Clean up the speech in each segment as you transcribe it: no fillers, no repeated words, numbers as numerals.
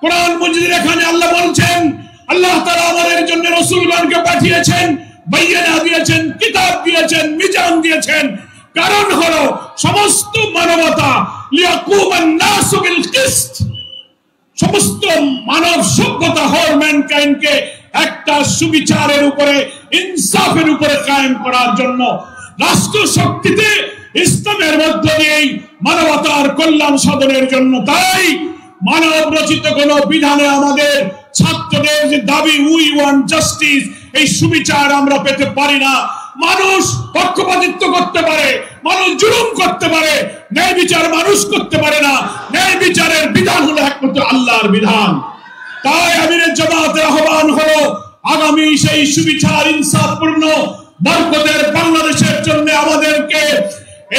কোরআন মজিদের এখানে আল্লাহ বলছেন, আল্লাহ তাআলা আমাদের জন্য রাসূলগণকে পাঠিয়েছেন, বাইয়ানা দিয়েছেন, কিতাব দিয়েছেন, মিজান দিয়েছেন। কারণ হলো সমস্ত মানবতা লিয়াকুমান নাসু বিল কিসত, সমস্ত মানব সভ্যতা হল ম্যানকাইন্ডকে একটা সুবিচারের উপরে, ইনসাফের উপরে কায়েম করার জন্য। রাষ্ট্র শক্তিতে ইসলামের মধ্য দিয়েই মানবতার কল্যাণ সাধনের জন্য। তাই মানব রচিত কোন বিধানে আমাদের ছাত্রদের যে দাবি উই ওয়ান্ট জাস্টিস, এই সুবিচার আমরা পেতে পারি না। মানুষ পক্ষপাতিত্ব করতে পারে, মানুষ জুলুম করতে পারে, ন্যায় বিচার মানুষ করতে পারে না। ন্যায় বিচারের বিধান হলো একমাত্র আল্লাহর বিধান। তাই আমিরের জামাতের আহ্বান হলো আগামী সেই সুবিচার ইনসাফপূর্ণ বরকতের বাংলাদেশের জন্য আমাদেরকে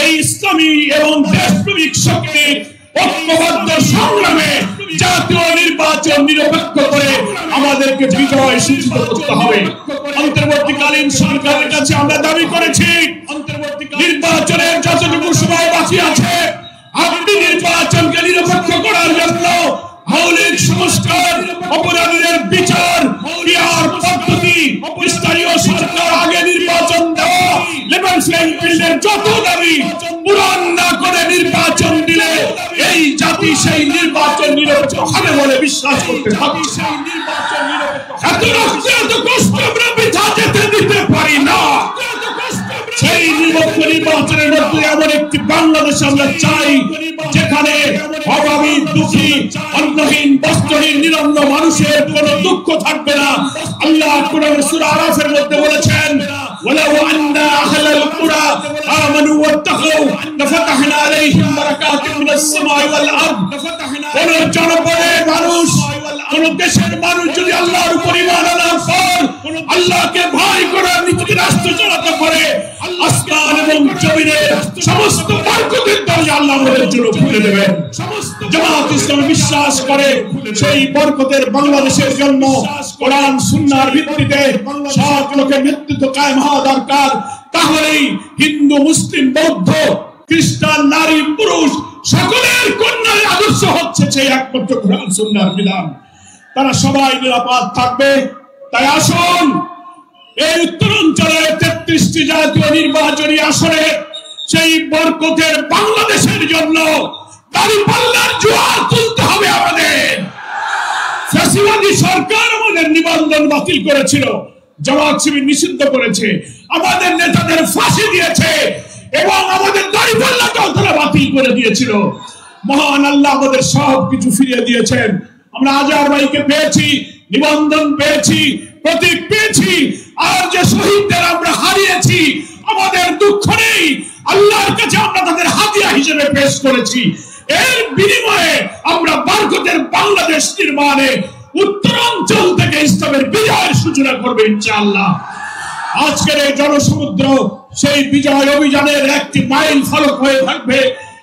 এই ইসলামী এবং দেশপ্রেমিক শক্তির ঐক্যবদ্ধ সংগ্রামে জাতীয় নির্বাচন নিরপেক্ষ করে আমাদেরকে বিজয় সুনিশ্চিত করতে হবে। অন্তর্বর্তীকালীন সরকারের কাছে আমরা দাবি করেছি, নির্বাচনের যতটুকু সময় বাকি আছে আপনি নির্বাচনকে নিরপেক্ষ করার জন্য মৌলিক সংস্কার, অপরাধীদের বিচার, ক্রিয়ার পদ্ধতি, স্থানীয় সরকার আগে নির্বাচন দেওয়া, লেভেল প্লেইং ফিল্ডের যত দাবি পূরণ না করে নির্বাচন দিলে এই জাতি সেই নির্বাচন নিরপেক্ষ হবে বলে বিশ্বাস করতে হবে। এত রক্ত, এত কষ্ট আমরা বৃথা যেতে দিতে পারি না। সেই নিরপেক্ষ নির্বাচনের মধ্যে এমন একটি বাংলাদেশ আমরা চাই যেখানে অভাবী, দুঃখী, অন্নহীন, বস্ত্রহীন, নিরন্ন মানুষের কোনো দুঃখ থাকবে না। আল্লাহ কোরআনের সূরা আরাফের মধ্যে বলেছেন, ওয়ালাউ আন্না আহলাল কুরা আমানু ওয়াত্তাকাউ লাফাতাহনা আলাইহিম বারাকাতিন মিনাস সামাই ওয়াল আরদ। কোন জনপদের মানুষ, কোন দেশের মানুষ যদি আল্লাহর উপর ঈমান আনার পর আল্লাহকে ভয় করে নিজেকে রাষ্ট্র চালাতে পারে, আসমান এবং জমিনের সমস্ত বরকতের দরজা আল্লাহ আমাদের জন্য খুলে দেবেন। জামাত ইসলাম বিশ্বাস করে সেই বরকতের বাংলাদেশের জন্য কোরআন সুন্নাহর ভিত্তিতে সব লোকের নেতৃত্ব কায়েম হওয়া দরকার। তাহলেই হিন্দু, মুসলিম, বৌদ্ধ, খ্রিস্টান, নারী, পুরুষ সকলের কন্যার আদর্শ হচ্ছে সেই একমাত্র কোরআন সুন্নাহর বিধান। তারা সবাই নিরাপদ থাকবে। তাই আসুন এই উত্তরাঞ্চলের 33টি জাতীয় নির্বাচনী আসনে সেই বরকতের বাংলাদেশের জন্য দাঁড়িপাল্লার জোয়ার তুলতে হবে আমাদের। ফ্যাসিবাদী সরকার আমাদের নিবন্ধন বাতিল করেছিল, জামাত শিবির নিষিদ্ধ করেছে, আমাদের নেতাদের ফাঁসি দিয়েছে এবং আমাদের দাঁড়িপাল্লাটাও তারা বাতিল করে দিয়েছিল। মহান আল্লাহ আমাদের সব কিছু ফিরিয়ে দিয়েছেন। আমরা আজহার ভাইকে পেয়েছি, নিবন্ধন পেয়েছি, প্রতীক পেয়েছি, আর যে শহীদদের আমরা হারিয়েছি আমাদের দুঃখ নেই, আল্লাহর কাছে আমরা তাদের হাদিয়া হিসেবে পেশ করেছি। এর বিনিময়ে আমরা বরকতের বাংলাদেশ নির্মাণে উত্তরাঞ্চল থেকে ইসলামের বিজয়ের সূচনা করবে ইনশাআল্লাহ। আজকের এই জনসমুদ্র সেই বিজয় অভিযানের একটি মাইল ফলক হয়ে থাকবে,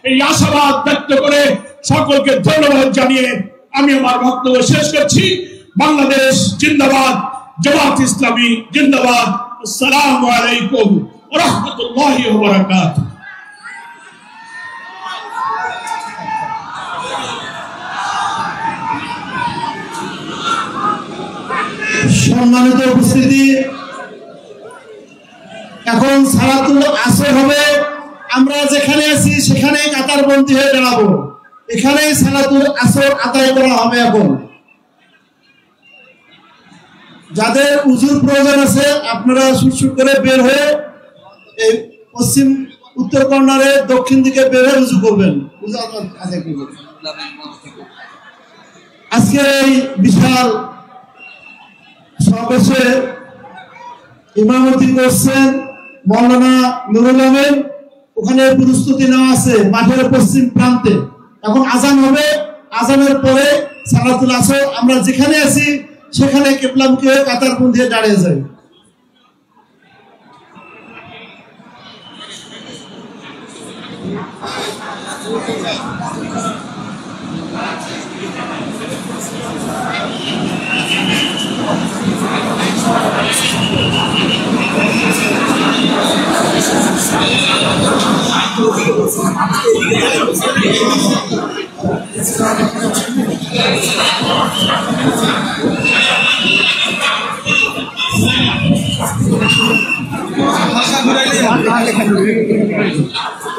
এই আশাবাদ ব্যক্ত করে সকলকে ধন্যবাদ জানিয়ে আমি আমার বক্তব্য শেষ করছি। বাংলাদেশ জিন্দাবাদ, জামাত ইসলামী জিন্দাবাদ। আসসালামু আলাইকুম ওয়া রাহমাতুল্লাহি ওয়া বারাকাতুহু। সম্মানিত উপস্থিতি, এখন সালাতুল আসর হবে। আমরা যেখানে আছি সেখানে কাতারবন্দী হয়ে দাঁড়াবো। এখানে সালাতুল আসর আদায় করা হবে। এখন যাদের উজুর প্রয়োজন আছে আপনারা সুরসুর করে বের হয়ে এই পশ্চিম উত্তর কর্নারে দক্ষিণ দিকে বের হয়ে উজু করবেন। আজকে এই বিশাল সমাবেশে ইমামতি করছেন মাওলানা নুরুল আমিন। ওখানে প্রস্তুতি নেওয়া আছে মাঠের পশ্চিম প্রান্তে। এখন আজান হবে, আজানের পরে সালাতুল আসর আমরা যেখানে আছি সেখানে কিবলামুখী হয়ে কাতারবন্দী হয়ে দাঁড়িয়ে যাই।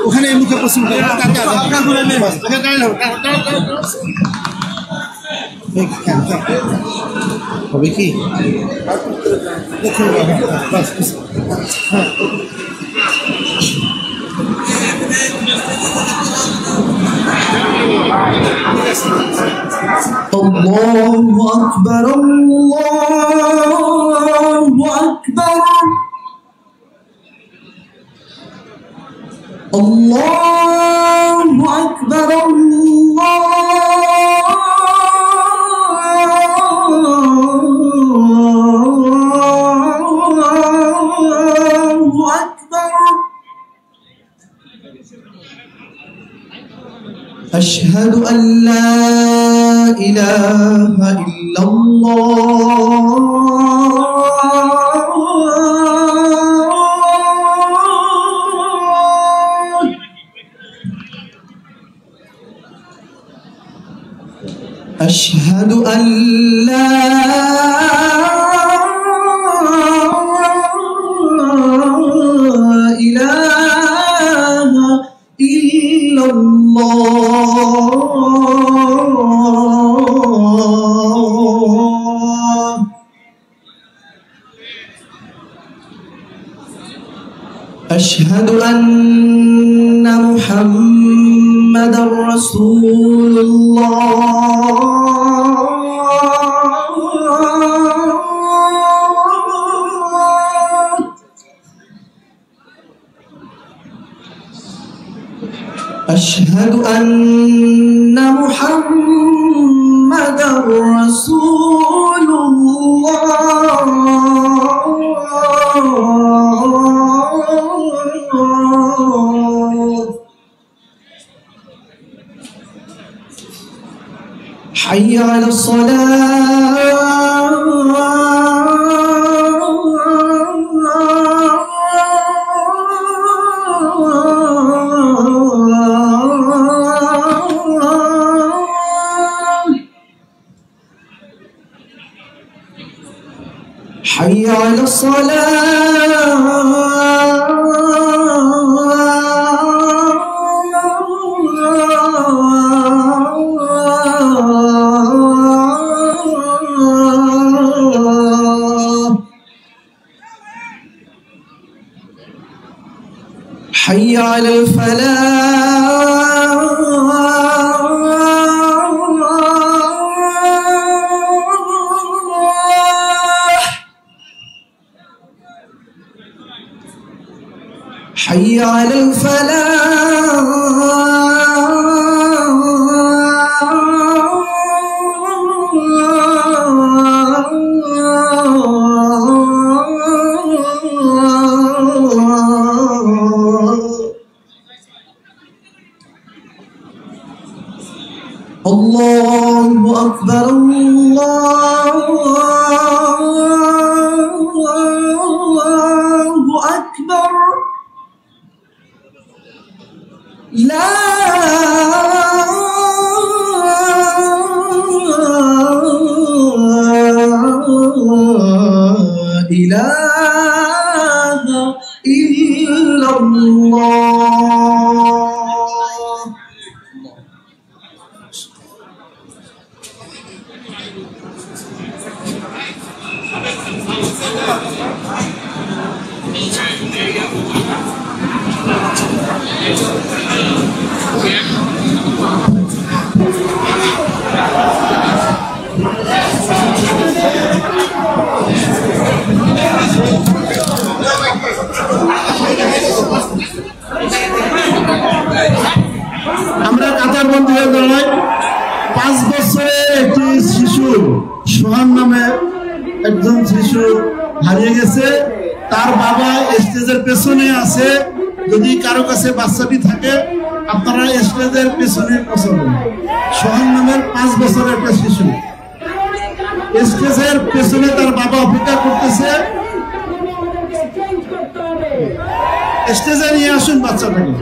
ওখানে মুখে পশ্চিম হবে কি الله أكبر الله أكبر الله أكبر الله أكبر أشهد أن لا إله إلا الله أشهد أن لا إله إلا الله أشهد أن محمدا رسول الله أشهد أن محمدا رسول الله حي على الصلاة حي على الصلاة حي على الفلاح حي على الفلاح الله أكبر الله أكبر لا إله إلا الله আমরা কাতার বন্ধুদের দলায় 5 বছরের একটি শিশু সোহান নামে একজন শিশু হারিয়ে গেছে। তার বাবা স্টেজের পেছনে আছে। যদি কারো কাছে বাচ্চাটি থাকে আপনারা স্টেজের পেছনে পৌঁছাবেন। সোহান নামের 5 বছরের একটা শিশু স্টেজের পেছনে তার বাবা অপেক্ষা করতেছে। স্টেজে নিয়ে আসুন বাচ্চাটাকে।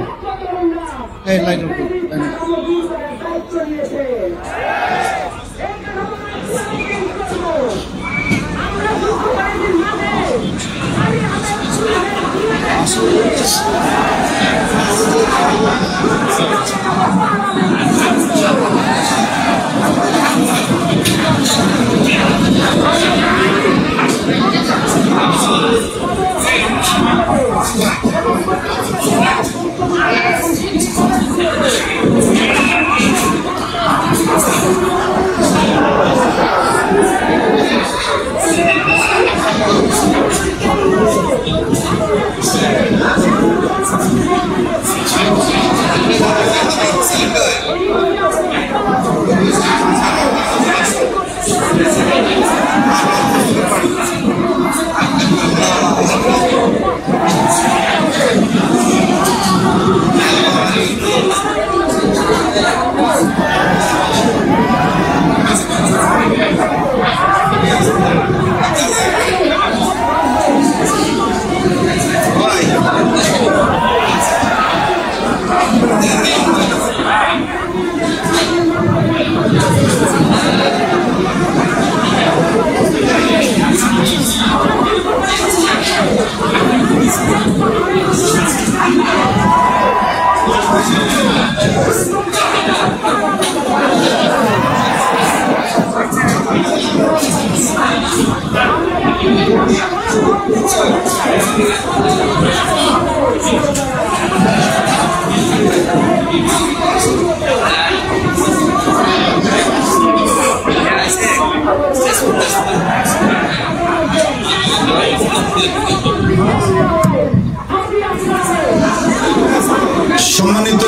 সম্মানিত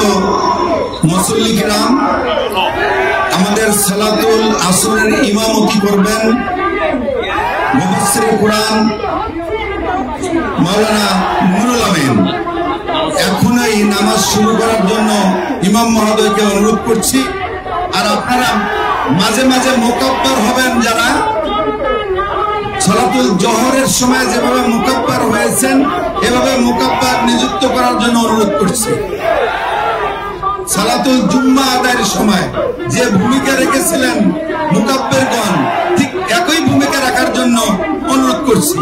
মুসল্লি কিরাম, আমাদের সালাতুল আসরের ইমামতি করবেন মুফাসসিরে কুরআন মাওলানা নুরুল আমিন। এখনই নামাজ শুরু করার জন্য ইমাম মহোদয়কে অনুরোধ করছি। আর আপনারা মাঝে মাঝে মুকাব্বার হবেন, যারা সালাতুল জোহরের সময় যেভাবে মুকাব্বার হয়েছেন এভাবে মুকাব্বার নিযুক্ত করার জন্য অনুরোধ করছি। সালাতুল জুম্মা আদায়ের সময় যে ভূমিকা রেখেছিলেন মুকাব্বিরগণ, ঠিক একই ভূমিকা রাখার জন্য অনুরোধ করছি।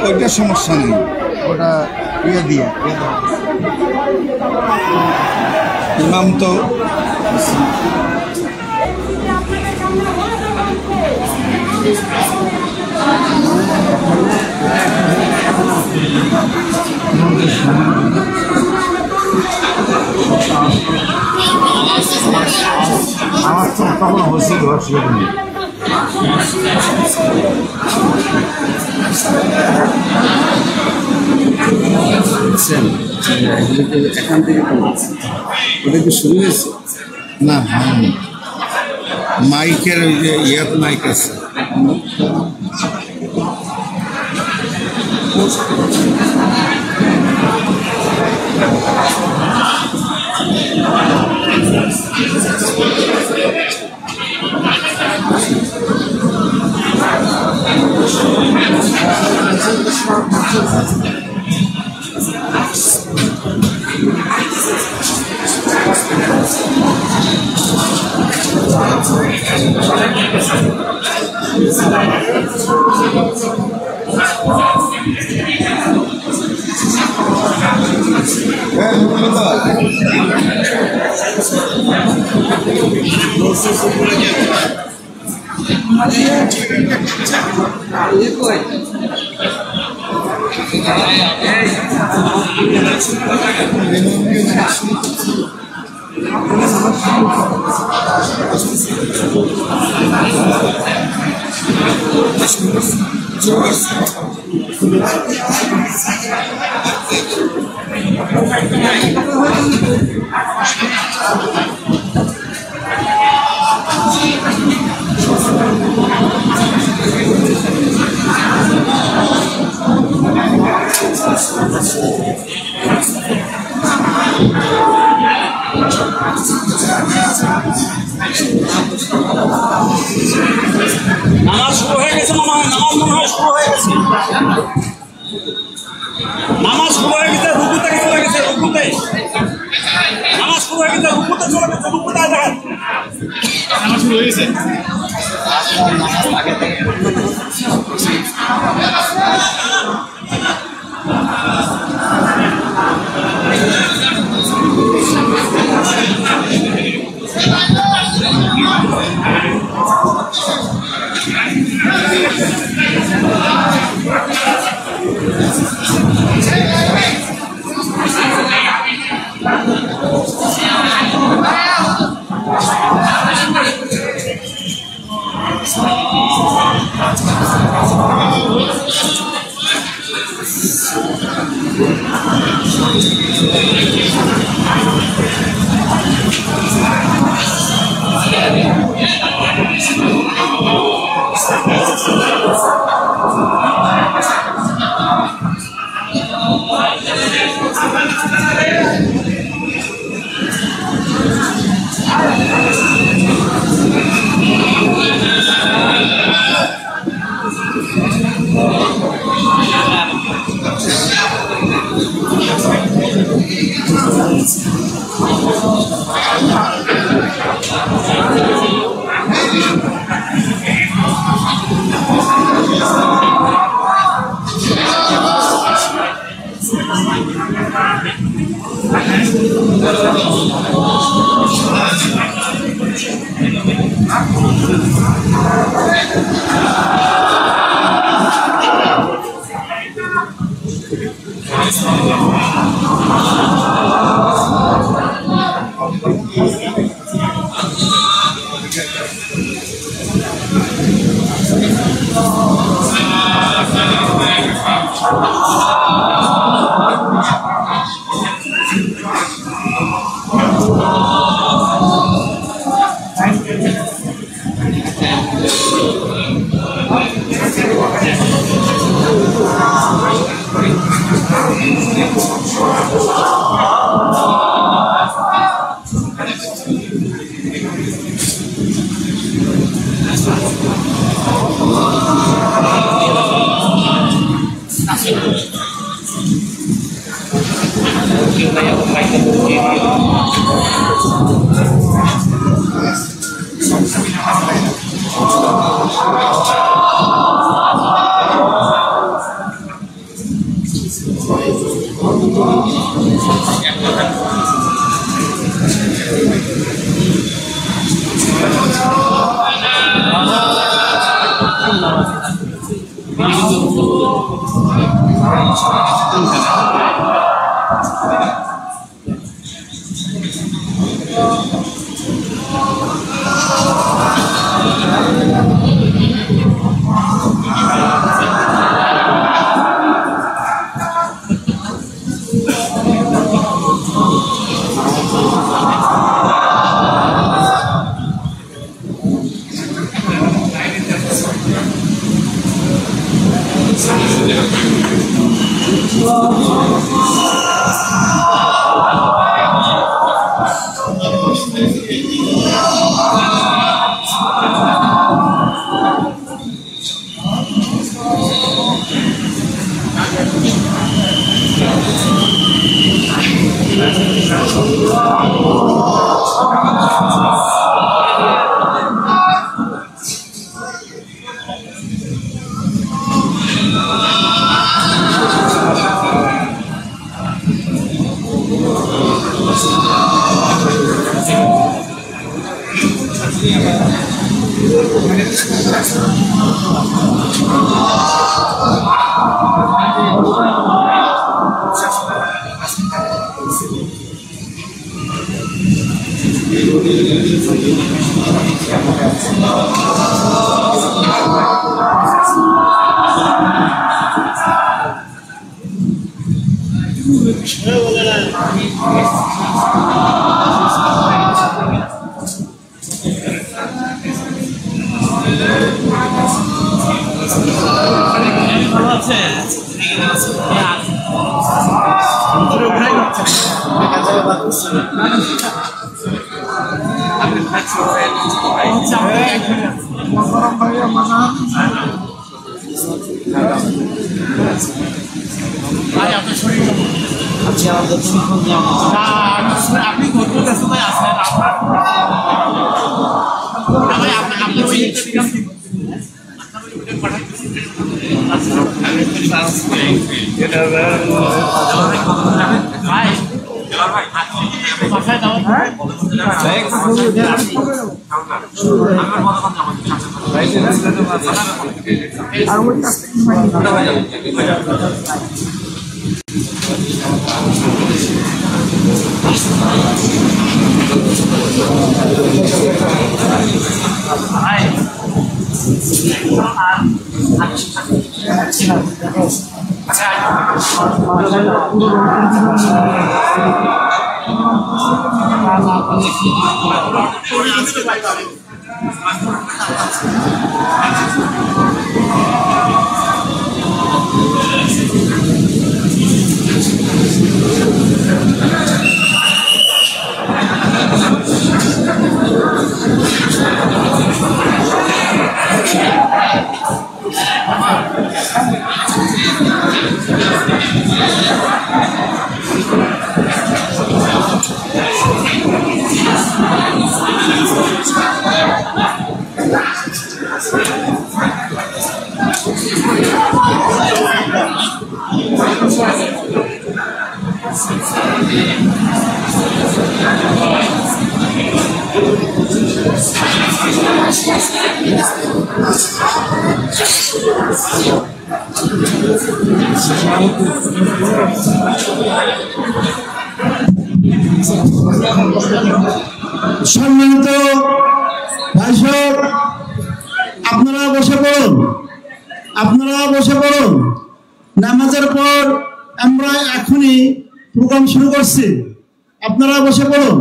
ওইটা সমস্যা নেই, ওটা ইয়ে দিয়ে ইমাম তো আমার তো তখন হয়েছিল অসুবিধা নেই। এখান থেকে ওটা কি শুরু হয়েছে? না, হয়নি। মাইকের ওই যে ইয়াত মাইক আছে। নামাজ শুরু হয়ে গেছে, নামাজ মনে হয় শুরু হয়ে গেছে, নামাজ শুরু হয়ে গেছে, রুকুতে চলে গেছে, রুকুতে নামাজ শুরু হয়ে গেছে, রুকুতে চলে গেছে, রুকুতে দেখেন। আপনি কত ব্যস্ততায় আছেন আপনার সম্মানিত ভাইসব, আপনারা বসে পড়ুন, আপনারা বসে পড়ুন। নামাজের পর আমরা এখনই প্রোগ্রাম শুরু করছি, আপনারা বসে পড়ুন।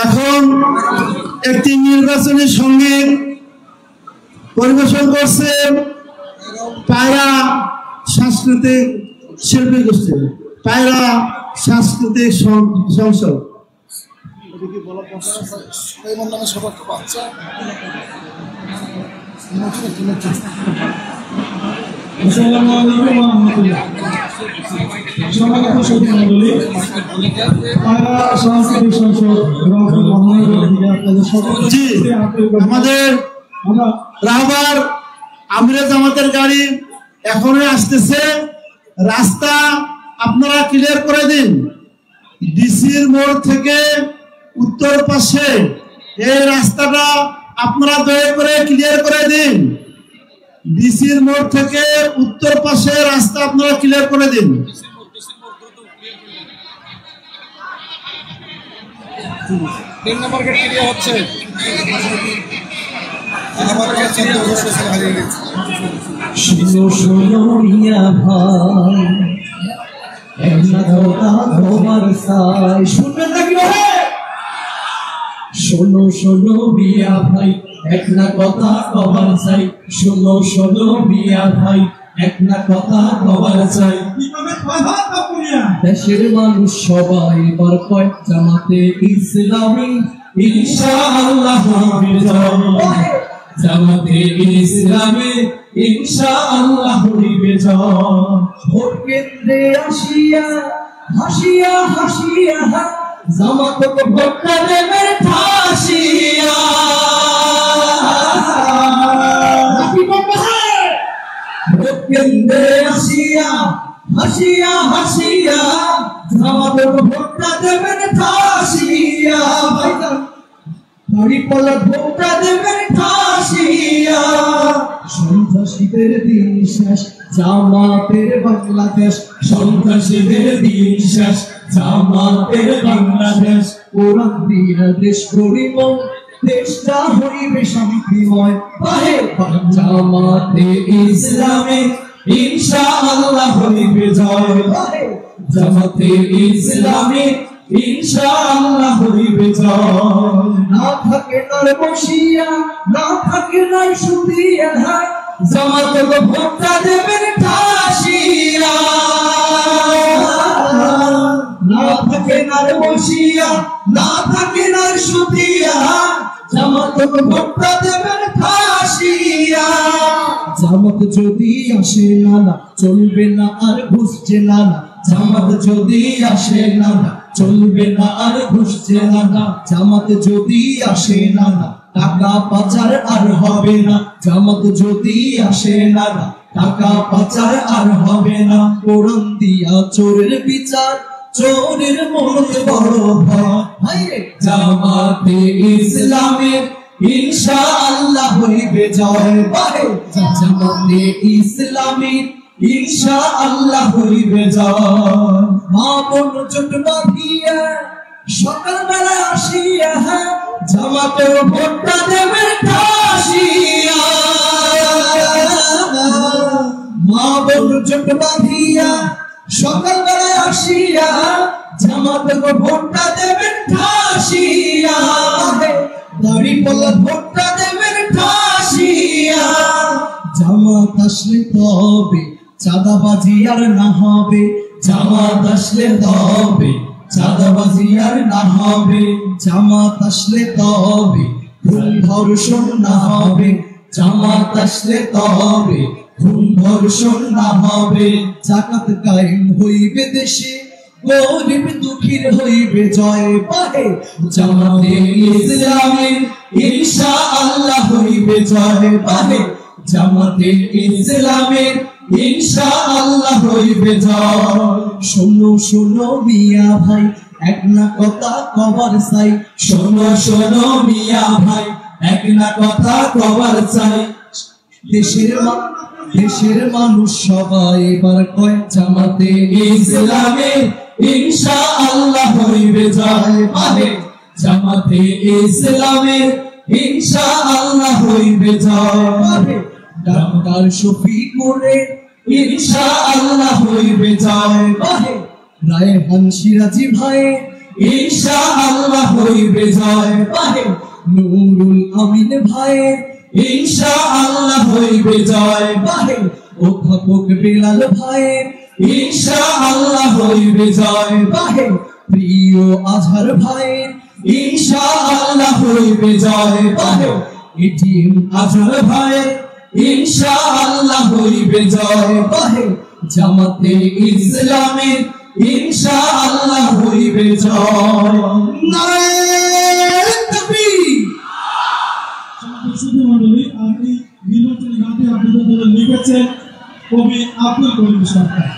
এখন একটি নির্বাচনী সঙ্গীত পরিবেশন করছে পায়রা সাংস্কৃতিক শিল্পী গোষ্ঠী, পায়রা সাংস্কৃতিক সংসদ। আমাদের রাহবার আমিরে জামাতের গাড়ি এখনই আসতেছে, রাস্তা আপনারা ক্লিয়ার করে দিন। ডিসির মোড় থেকে উত্তর পাশে এই রাস্তাটা আপনারা দয়া করে ক্লিয়ার করে দিন। ডিসির মোড় থেকে উত্তর পাশে রাস্তা আপনারা ক্লিয়ার করে দিন। শোনো শোনো মিয়া ভাই, একলা ধরা ধোমার সাই, শুনবেন নাকি ভাই? শোনো শোনো মিয়া ভাই, একলা কথা কবার চাই। শোনো শোনো মিয়া ভাই, একলা কথা কবার চাই। দেশের মানুষ সবাই এবার কয় জামাতে ইসলামী ইনশাআল্লাহ হবে জয়। জামাতে ইসলামী ইনশাআল্লাহ হইবে জয়। ভোট কেন্দ্রে আসিয়া হাসিয়া হাসিয়া জামাতকে ভোটটা দেবে ঠাসিয়া। ভোট কেন্দ্রে আসিয়া হাসিয়া হাসিয়া জামাতকে ভোটটা দেবেন ঠাসিয়া। দাড়ি পাল্লা ভোটটা দেবেন ঠাসিয়া। সন্ত্রাসীদের দিন শেষ, জামাতের বাংলাদেশ। সন্ত্রাসীদের দিন শেষ, জামাতের বাংলাদেশ। কোরআন দিয়া দেশ গড়িব, দেশটা হইবে শান্তিময়। জামাতে ইসলামী ইনশাআল্লাহ হইবে জয়। জামাতে ইসলামী ইনশাআল্লাহ হইবে জয়। না থাকে নার বসিয়া, না থাকে নার শুতিয়া, জামাত গো ভোটটা দেবেন ঠাসিয়া। না থাকে নার বসিয়া, না থাকে নার শুতিয়া, জামাত গো ভোটটা দেবেন ঠাসিয়া। জামাত যদি আসে না না চলবে না আর ঘুষছে না না, জামাত যদি আসে না না চলবে না আর ঘুষছে না না, জামাত যদি আসে না না টাকা পাচার আর হবে না, জামাত যদি আসে না না টাকা পাচার আর হবে না। কোরআন দিয়া চোরের বিচার, চোরের মনে বড় ভয়, জামাতে ইসলামের ইনশাআল্লাহ হইবে জয়। জামাতে ইসলামের ইনশাআল্লাহ হইবে জয়। মা বোন জোট বাঁধিয়া সকালবেলা আসিয়া, জামাতের ভোটটা দেবে ঠাসিয়া। মা বোন জোট বাঁধিয়া সকালবেলা আসিয়া, জামাতের ভোটটা দেবেন ঠাসিয়া। দাড়ি পাল্লা ভোটটা দেবেন ঠাসিয়া। জামাত আসলে তবে চাঁদাবাজি আর না হবে, জামাত আসলে তবে চাঁদাবাজি আর না হবে, জামাত আসলে তবে খুন ধর্ষণ না হবে, জামাত আসলে তবে খুন ধর্ষণ না হবে। জাকাত কায়েম হইবে দেশে, গরিব দুঃখীর হইবে জয়। জামাতে ইসলামের ইনশাআল্লাহ হইবে জয়। জামাতে ইসলামের ইনশাআল্লাহ হইবে জয়। শোনো শোনো মিয়া ভাই, এক না কথা কবার চাই, শোনো শোনো মিয়া ভাই, এক না কথা কবার চাই। দেশের মানুষ সবাই এবার কয়, জামাতে ইসলামের ইনশাআল্লাহ হইবে জয়। জামাতে ইসলামের ইনশাআল্লাহ হইবে জয়। ডাক্তার শফিকুরের ইনশাআল্লাহ হইবে জয়। রায়হান সিরাজি ভাই ইনশাআল্লাহ হইবে জয়। নুরুল আমিন ভাই ইনশাআল্লাহ হইবে জয়। অধ্যাপক বিলাল ভাই ইনশাআল্লাহ হইবে জয়। প্রিয় আজহার ভাই ইনশাআল্লাহ হইবে জয়। এটিএম আজহার ভাই ইনশাআল্লাহ হইবে জয়। জামাতে ইসলামের ইনশাআল্লাহ হইবে জয়। নারায়ে তাকবীর। মণ্ডলী, আপনি নির্বাচনী গানটি আপনাদের জন্য লিখেছেন কবি আব্দুল করিম সরকার।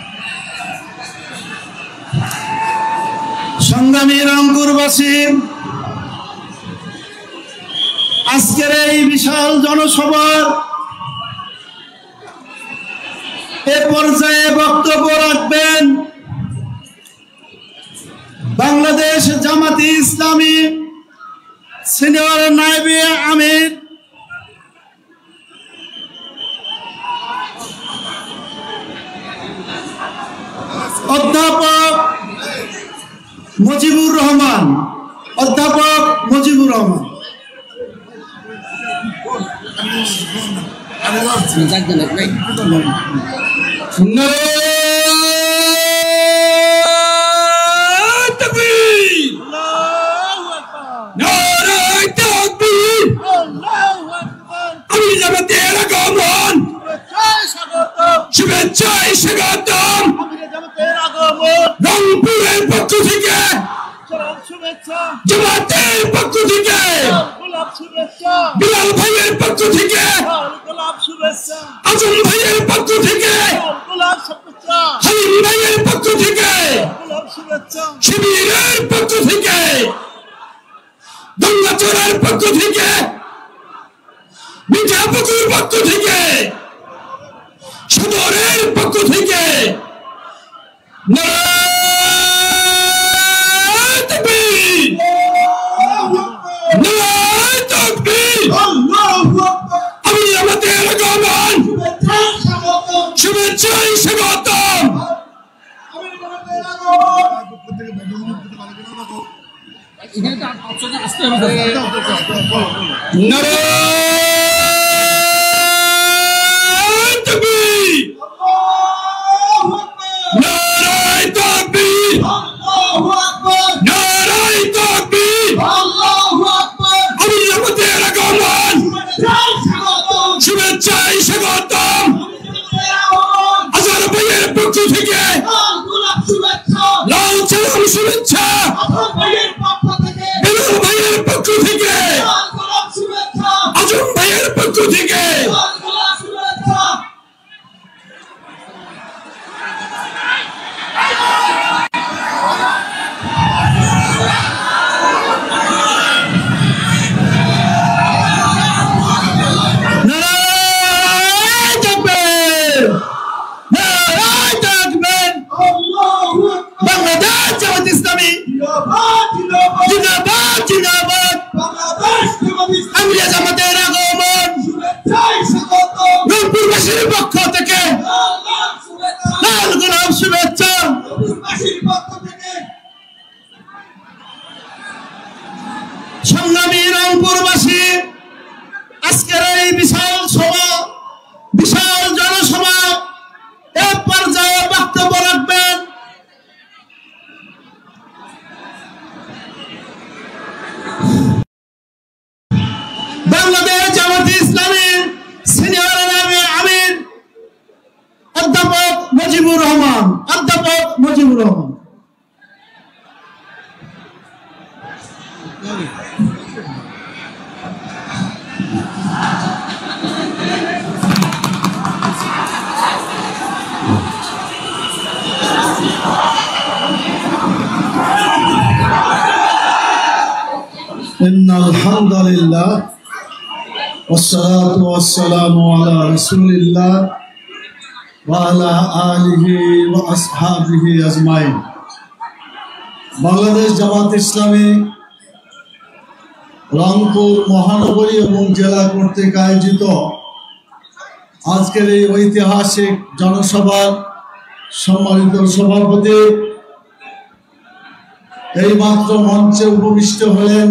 সংগ্রামী রংপুরবাসী, আজকের এই বিশাল জনসভার এ পর্যায়ে বক্তব্য রাখবেন বাংলাদেশ জামাতে ইসলামী সিনিয়র নায়েবে আমির অধ্যাপক মুজিবুর রহমান। অধ্যাপক মুজিবুর রহমান। আমি জামাতের আগমন শুভেচ্ছায় স্বাগতম। রংপুরের পক্ষ থেকে, জামাতের পক্ষ থেকে, বিলাল ভাইয়ের পক্ষ থেকে, আজম ভাইয়ের পক্ষ থেকে, হালিম ভাইয়ের পক্ষ থেকে, শিবিরের পক্ষ থেকে, দঙ্গাচোরের পক্ষ থেকে, মিঠাপুকুর পক্ষ থেকে, সদরের পক্ষ থেকে আমি আমাদের আগমন শুভেচ্ছায় স্বাগতম। নারায়ে তাকবীর, নারায়ে তাকবীর, নারায়ে তাকবীর। আমি জামাতের আগমন শুভেচ্ছায় স্বাগতম। আজহার ভাইয়ের পক্ষ থেকে লাল সালাম শুভেচ্ছা, বেলাল ভাইয়ের পক্ষ থেকে, আজম ভাইয়ের পক্ষ থেকে। বাংলাদেশ জামাত ইসলামী জিন্দাবাদ জিন্দাবাদ। আমিরা জামাতের আগমন রংপুরবাসীর পক্ষ থেকে লাল গোলাপ শুভেচ্ছা। সংগ্রামী রংপুরবাসী, আজকের এই বিশাল সভা, বিশাল জনসভা এক পর্যায়ে বক্তব্য রাখবেন বাংলাদেশ জামাত ইসলামী সিনিয়র আমির অধ্যাপক মুজিবুর রহমান। অধ্যাপক মুজিবুর রহমান। ইন্নাল হামদুলিল্লাহ والصلاة والسلام على رسول الله وعلى آله وأصحابه أجمعين। বাংলাদেশ জামাত ইসলামী রংপুর মহানগরী এবং জেলা কর্তৃক আয়োজিত আজকের এই ঐতিহাসিক জনসভার সম্মানিত সভাপতি এইমাত্র মঞ্চে উপবিষ্ট হলেন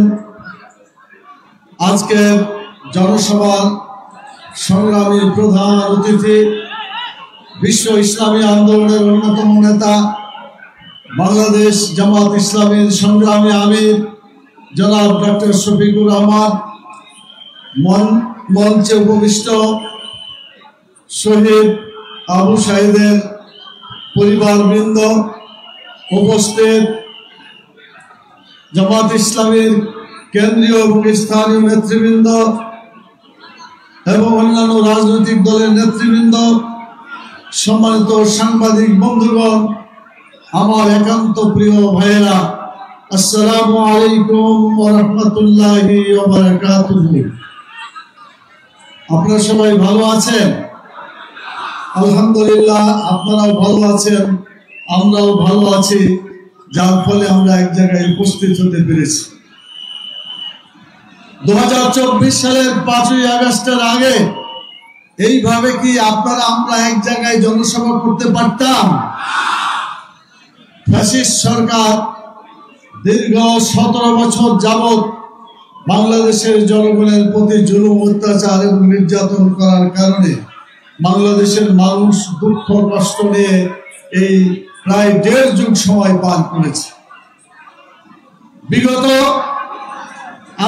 আজকের জনসভার সংগ্রামী প্রধান অতিথি, বিশ্ব ইসলামী আন্দোলনের অন্যতম নেতা, বাংলাদেশ জামাত ইসলামীর সংগ্রামী আমির জনাব ডক্টর শফিকুর রহমান, মঞ্চে উপবিষ্ট শহীদ আবু সাঈদের পরিবারবৃন্দ, উপস্থিত জামাত ইসলামীর কেন্দ্রীয় এবং স্থানীয় নেতৃবৃন্দ এবং অন্যান্য রাজনৈতিক দলের নেতৃবৃন্দ, সম্মানিত সাংবাদিক বন্ধুগণ, আমার একান্ত প্রিয় ভাইয়েরা, আসসালামু আলাইকুম ওয়া রাহমাতুল্লাহি ওয়া বারাকাতুহু। আপনারা সবাই ভালো আছেন? আলহামদুলিল্লাহ, আপনারাও ভালো আছেন, আমরাও ভালো আছি, যার ফলে আমরা এক জায়গায় উপস্থিত হতে পেরেছি। 2024 সালের 5ই আগস্টের আগে এইভাবে কি আপনারা আমরা এক জায়গায় জনসভা করতে পারতাম? ফ্যাসিস্ট সরকার দীর্ঘ 17 বছর যাবৎ বাংলাদেশের জনগণের প্রতি জুলুম, অত্যাচার এবং নির্যাতন করার কারণে বাংলাদেশের মানুষ দুঃখ কষ্ট নিয়ে এই প্রায় 1.5 যুগ সময় পার করেছে। বিগত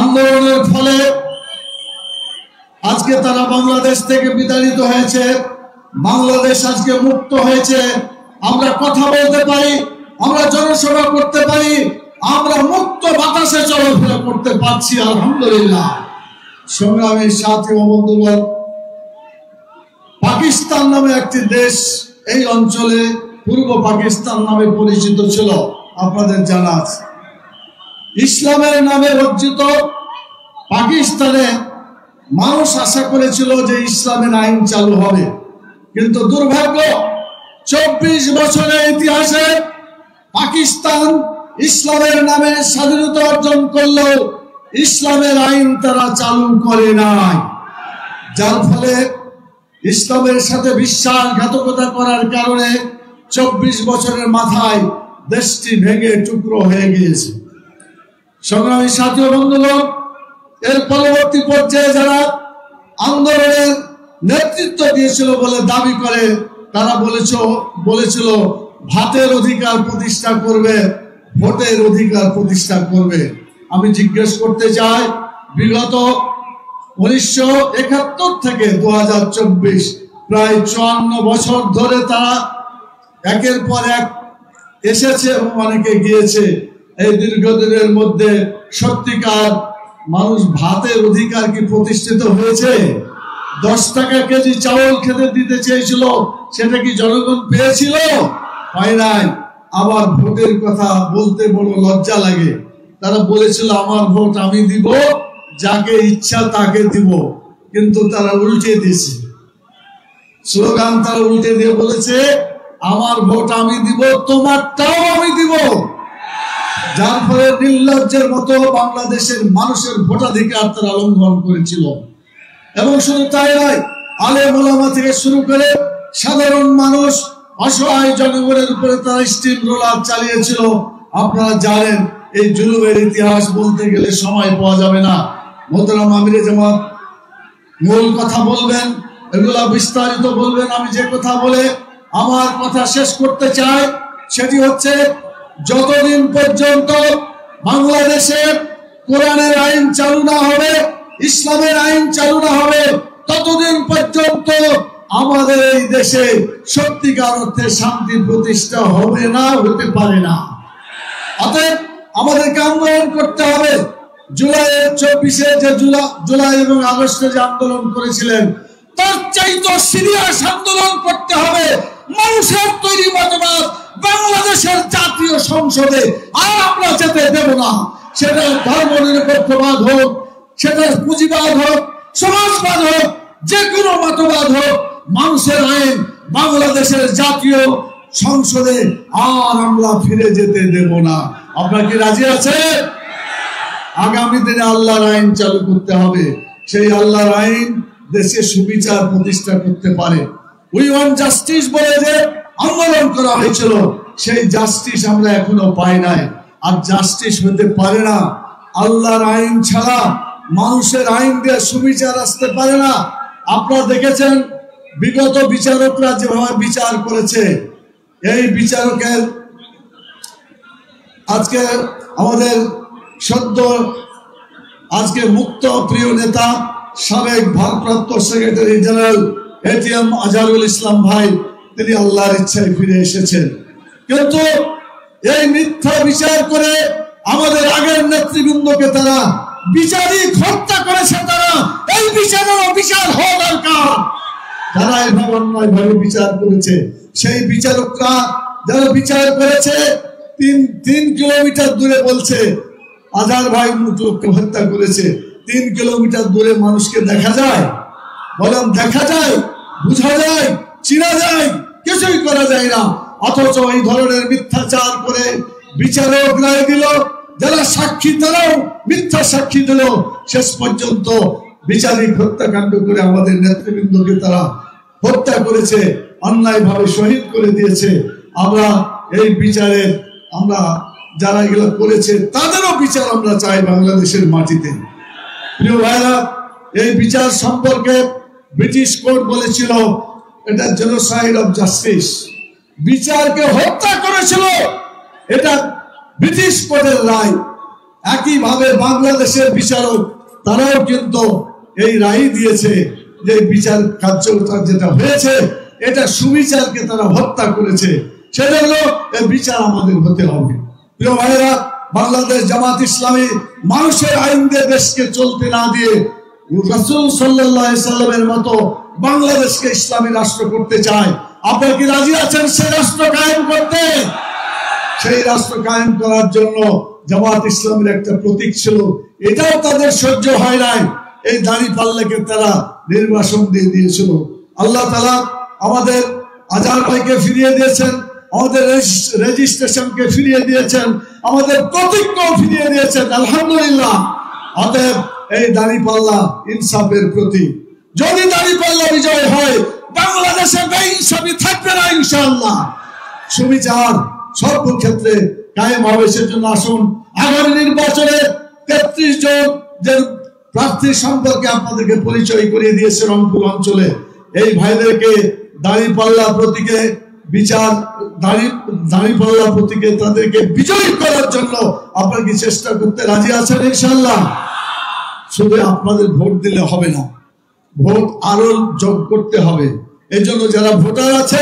আন্দোলনের ফলে আজকে তারা বাংলাদেশ থেকে বিতাড়িত হয়েছে, বাংলাদেশ আজকে মুক্ত হয়েছে, আমরা কথা বলতে পারি, আমরা জনসভা করতে পারি, আমরা মুক্ত বাতাসে চলাফেরা করতে পারছি, আলহামদুলিল্লাহ। সংগ্রামের সাথী ও বন্ধুগণ, পাকিস্তান নামে একটি দেশ এই অঞ্চলে পূর্ব পাকিস্তান নামে পরিচিত ছিল, আপনাদের জানা আছে। ইসলামের নামে অর্জিত পাকিস্তানে মানুষ আশা করেছিল যে ইসলামের আইন চালু হবে, কিন্তু দুর্ভাগ্য 24 বছরের ইতিহাসে পাকিস্তান ইসলামের নামে স্বাধীনতা অর্জন করলেও ইসলামের আইন তারা চালু করে নাই, যার ফলে ইসলামের সাথে বিশ্বাসঘাতকতা করার কারণে 24 বছরের মাথায় দেশটি ভেঙে টুকরো হয়ে গিয়েছে। সংগ্রামী সাথী ও বন্ধুগণ, এর পরবর্তী পর্যায়ে যারা আন্দোলনের নেতৃত্ব দিয়েছিল বলে দাবি করে, তারা বলেছিল ভাতের অধিকার প্রতিষ্ঠা করবে, ভোটের অধিকার প্রতিষ্ঠা করবে। আমি জিজ্ঞেস করতে চাই, বিগত 1971 থেকে 2024 প্রায় 54 বছর ধরে তারা একের পর এক এসেছে এবং অনেকে গিয়েছে। এই দীর্ঘদিনের মধ্যে সত্যিকার মানুষ ভাতের অধিকার কি প্রতিষ্ঠিত হয়েছে? 10 টাকা কেজি চাউল খেতে দিতে চেয়েছিল, সেটা কি জনগণ পেয়েছিল? হয় নাই। আবার ভোটের কথা বলতে বড় লজ্জা লাগে। তারা বলেছিল আমার ভোট আমি দিব, যাকে ইচ্ছা তাকে দিব, কিন্তু তারা উল্টে দিয়েছে স্লোগান। তারা উল্টে দিয়ে বলেছে আমার ভোট আমি দিব, তোমারটাও আমি দিব। যার ফলে নির্লজ্জের মতো বাংলাদেশের মানুষের ভোটাধিকার তারা লঙ্ঘন করেছিল। এবং শুধু তাই নয়, আলেম ওলামা থেকে শুরু করে সাধারণ মানুষ, অসহায় জনগণের উপরে তারা স্টিম রোলার চালিয়েছিল। আপনারা জানেন, এই জুলুমের ইতিহাস বলতে গেলে সময় পাওয়া যাবে না। মোহতারাম আমিরে জামাত মূল কথা বলবেন, এগুলা বিস্তারিত বলবেন। আমি যে কথা বলে আমার কথা শেষ করতে চাই সেটি হচ্ছে, যতদিন পর্যন্ত বাংলাদেশে কোরআনের আইন চালু না হবে, ইসলামের আইন চালু না হবে, ততদিন পর্যন্ত আমাদের এই দেশে সত্যিকার অর্থে শান্তি প্রতিষ্ঠা হবে না, হতে পারে না। অতএব আমাদেরকে আন্দোলন করতে হবে। জুলাইয়ের 24-এ যে জুলাই এবং আগস্টে যে আন্দোলন করেছিলেন, তার চাইতে সিরিয়াস আন্দোলন করতে হবে। মানুষের তৈরি মতবাদ বাংলাদেশের জাতীয় সংসদে আর আমরা যেতে দেব না। সেটা ধর্মনিরপেক্ষবাদ হোক, সেটা পুঁজিবাদ হোক, সমাজবাদ হোক, যে কোনো মতবাদ হোক, মানুষের আইন বাংলাদেশের জাতীয় সংসদে আর আমরা ফিরে যেতে দেব না। আপনারা কি রাজি আছেন? আগামী দিনে আল্লাহর আইন চালু করতে হবে। সেই আল্লাহর আইন দেশে সুবিচার প্রতিষ্ঠা করতে পারে। উই ওয়ান্ট জাস্টিস বলে যে আন্দোলন করা হয়েছিল, সেই জাস্টিস আমরা এখনো পাই নাই। আর জাস্টিস হতে পারে না, আল্লাহর আইন ছাড়া মানুষের আইন দিয়ে সুবিচার আসতে পারে না। আপনারা দেখেছেন বিগত বিচারকরা যেভাবে বিচার করেছে, এই বিচারকের আজকে আমাদের সদ্য আজকে মুক্ত প্রিয় নেতা সাবেক ভারপ্রাপ্ত secretary general ATM Azharul Islam ভাই, তিনি আল্লাহর ইচ্ছায় ফিরে এসেছেন। কিন্তু এই মিথ্যা বিচার করে আমাদের আগের নেতৃবৃন্দকে তারা বিচারিক হত্যা করেছে। তারা এই বিচারেরও বিচার হওয়া দরকার। যারা এভাবে অন্যায়ভাবে বিচার করেছে, সেই বিচারকরা যারা বিচার করেছে, 3 কিলোমিটার দূরে বলছে আজহার ভাই লোককে হত্যা করেছে। 3 কিলোমিটার দূরে মানুষকে দেখা যায়? বলেন দেখা যায়, বোঝা যায়, চিনা যায়? কিছুই করা যায় না। অথচ এই ধরনের মিথ্যাচার করে বিচারক রায় দিল, যারা সাক্ষী তারাও মিথ্যা সাক্ষী দিল। শেষ পর্যন্ত বিচারিক হত্যাকাণ্ড করে আমাদের নেতৃবৃন্দকে তারা হত্যা করেছে, অন্যায়ভাবে শহীদ করে দিয়েছে। আমরা এই বিচারের, আমরা যারা এগুলো করেছে তাদেরও বিচার আমরা চাই বাংলাদেশের মাটিতে। প্রিয় ভাইরা, এই বিচার সম্পর্কে ব্রিটিশ কোর্ট বলেছিল এটা জেনোসাইড অফ জাস্টিস, বিচারকে হত্যা করেছিল, এটা ব্রিটিশ কোর্টের রায়। একইভাবে বাংলাদেশের বিচারক তারাও কিন্তু এই রায় দিয়েছে যে বিচার কার্যকর যেটা হয়েছে এটা সুবিচারকে তারা হত্যা করেছে। সেজন্য এই বিচার আমাদের হতে হবে। প্রিয় ভাইরা, বাংলাদেশ জামাত ইসলামী মানুষের আইন দিয়ে দেশকে চলতে না দিয়ে রাসূল সাল্লাল্লাহু আলাইহি সাল্লামের মতো বাংলাদেশকে ইসলামী রাষ্ট্র করতে চায়। আপনারা কি রাজি আছেন সেই রাষ্ট্র কায়েম করতে? সেই রাষ্ট্র কায়েম করার জন্য জামাত ইসলামের একটা প্রতীক ছিল, এটাও তাদের সহ্য হয় নাই। এই দাঁড়িপাল্লাকে তারা নির্বাসন দিয়ে দিয়েছিল। আল্লাহ তাআলা আমাদের আজহার ভাইকে ফিরিয়ে দিয়েছেন, আমাদের রেজিস্ট্রেশনকে ফিরিয়ে দিয়েছেন, আমাদের প্রতীককেও ফিরিয়ে দিয়েছেন, আলহামদুলিল্লাহ। অতএব এই দাঁড়িপাল্লা ইনসাফের প্রতীক। যদি দাঁড়িপাল্লা বিজয় হয়, বাংলাদেশে বেইনসাফি থাকবে না ইনশাআল্লাহ। সুবিচার সর্বক্ষেত্রে কায়েম হবে। সেজন্য আসুন আগামী নির্বাচনে 33 জন যে প্রার্থী সম্পর্কে আপনাদেরকে পরিচয় করিয়ে দিয়েছে রংপুর অঞ্চলে, এই ভাইদেরকে দাঁড়িপাল্লা প্রতীকে দাঁড়িপাল্লা প্রতীকে তাদেরকে বিজয়ী করার জন্য আপনারা কি চেষ্টা করতে রাজি আছেন? ইনশাআল্লাহ। শুধু আপনাদের ভোট দিলে হবে না, ভোট আরো যোগ করতে হবে। এই জন্য যারা ভোটার আছে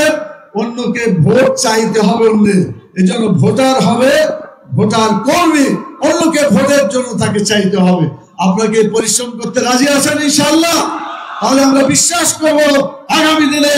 অন্যকে ভোট চাইতে হবে অন্যের, এই জন্য ভোটার হবে, ভোটার কর্মী, অন্যকে ভোটের জন্য তাকে চাইতে হবে। আপনাকে পরিশ্রম করতে রাজি আছেন ইনশাআল্লাহ? তাহলে আমরা বিশ্বাস করব আগামী দিনে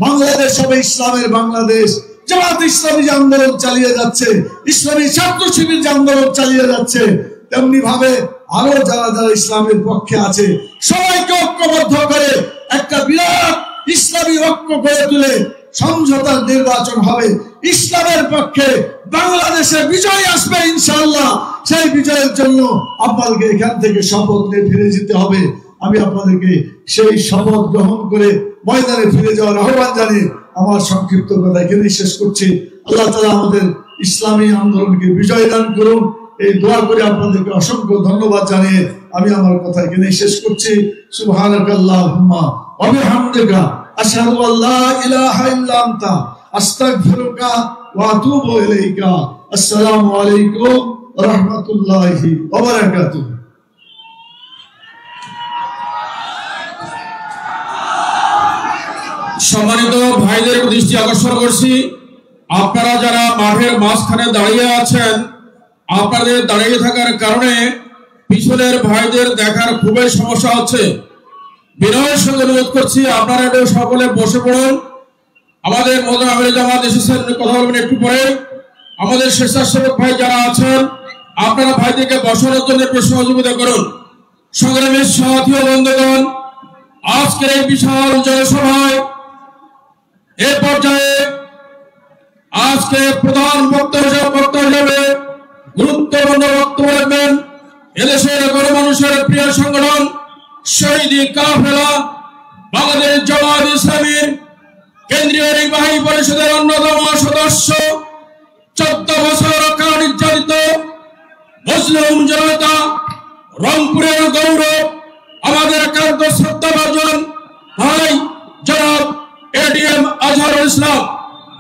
বাংলাদেশ হবে ইসলামের বাংলাদেশ। জামাত ইসলামী যে আন্দোলন চালিয়ে যাচ্ছে, ইসলামী ছাত্র শিবির যে আন্দোলন চালিয়ে যাচ্ছে, তেমনি ভাবে আরো যারা যারা ইসলামের পক্ষে আছে সবাইকে ঐক্যবদ্ধ করে একটা বিরাট ইসলামী ঐক্য গড়ে তুলে সমঝোতার নির্বাচন হবে। ইসলামের পক্ষে বাংলাদেশে বিজয় আসবে ইনশাআল্লাহ। সেই বিজয়ের জন্য আপনাদেরকে এখান থেকে শপথ নিয়ে ফিরে যেতে হবে। আমি আপনাদেরকে সেই শপথ গ্রহণ করে ময়দানে ফিরে যাওয়ার আহ্বান জানিয়ে আমার সংক্ষিপ্ত কথা এখানেই শেষ করছি। আল্লাহ তাআলা আমাদের ইসলামী আন্দোলনকে বিজয় দান করুন, এই দোয়া করে আপনাদেরকে অসংখ্য ধন্যবাদ জানিয়ে আমি আমার কথা এখানেই শেষ করছি। সুবহানাকাল্লাহুম্মা ওয়া বিহামদিকা আশহাদু আল্লা ইলাহা ইল্লা আনতা আস্তাগফিরুকা ওয়া আতুবু ইলাইকা। আসসালামু আলাইকুম ওয়া রাহমাতুল্লাহি ওয়া বারাকাতুহু। সম্মানিত ভাইদের দৃষ্টি আকর্ষণ করছি, আপনারা যারা মাঠের মাঝখানে দাঁড়িয়ে আছেন, আপনাদের দাঁড়িয়ে থাকার কারণে পিছনের ভাইদের দেখার খুবই সমস্যা হচ্ছে। বিনয়ের সঙ্গে অনুরোধ করছি আপনারা একটু সকলে বসে পড়ুন। আমাদের মোহতারাম আমির জামাত এসেছেন, কথা বলবেন একটু পরে। আমাদের স্বেচ্ছাসেবক ভাই যারা আছেন আপনারা ভাইদেরকে বসানোর জন্য একটু সহযোগিতা করুন। সংগ্রামী সাথী ও বন্ধুগণ, আজকের এই বিশাল জনসভায় এ পর্যায়ে আজকে প্রধান বক্তা হিসেবে গুরুত্বপূর্ণ বক্তব্য রাখবেন এদেশের গণমানুষের প্রিয় সংগঠন শহীদি কাফেলা বাংলাদেশ জামাত ইসলামীর কেন্দ্রীয় নির্বাহী পরিষদের অন্যতম সদস্য, 14 বছর কাল নির্যাতিত মুসলিম জনতা, রংপুরের গৌরব, আমাদের একান্ত শ্রদ্ধাভাজন ভাই জনাব এটিএম আজহারুল ইসলাম,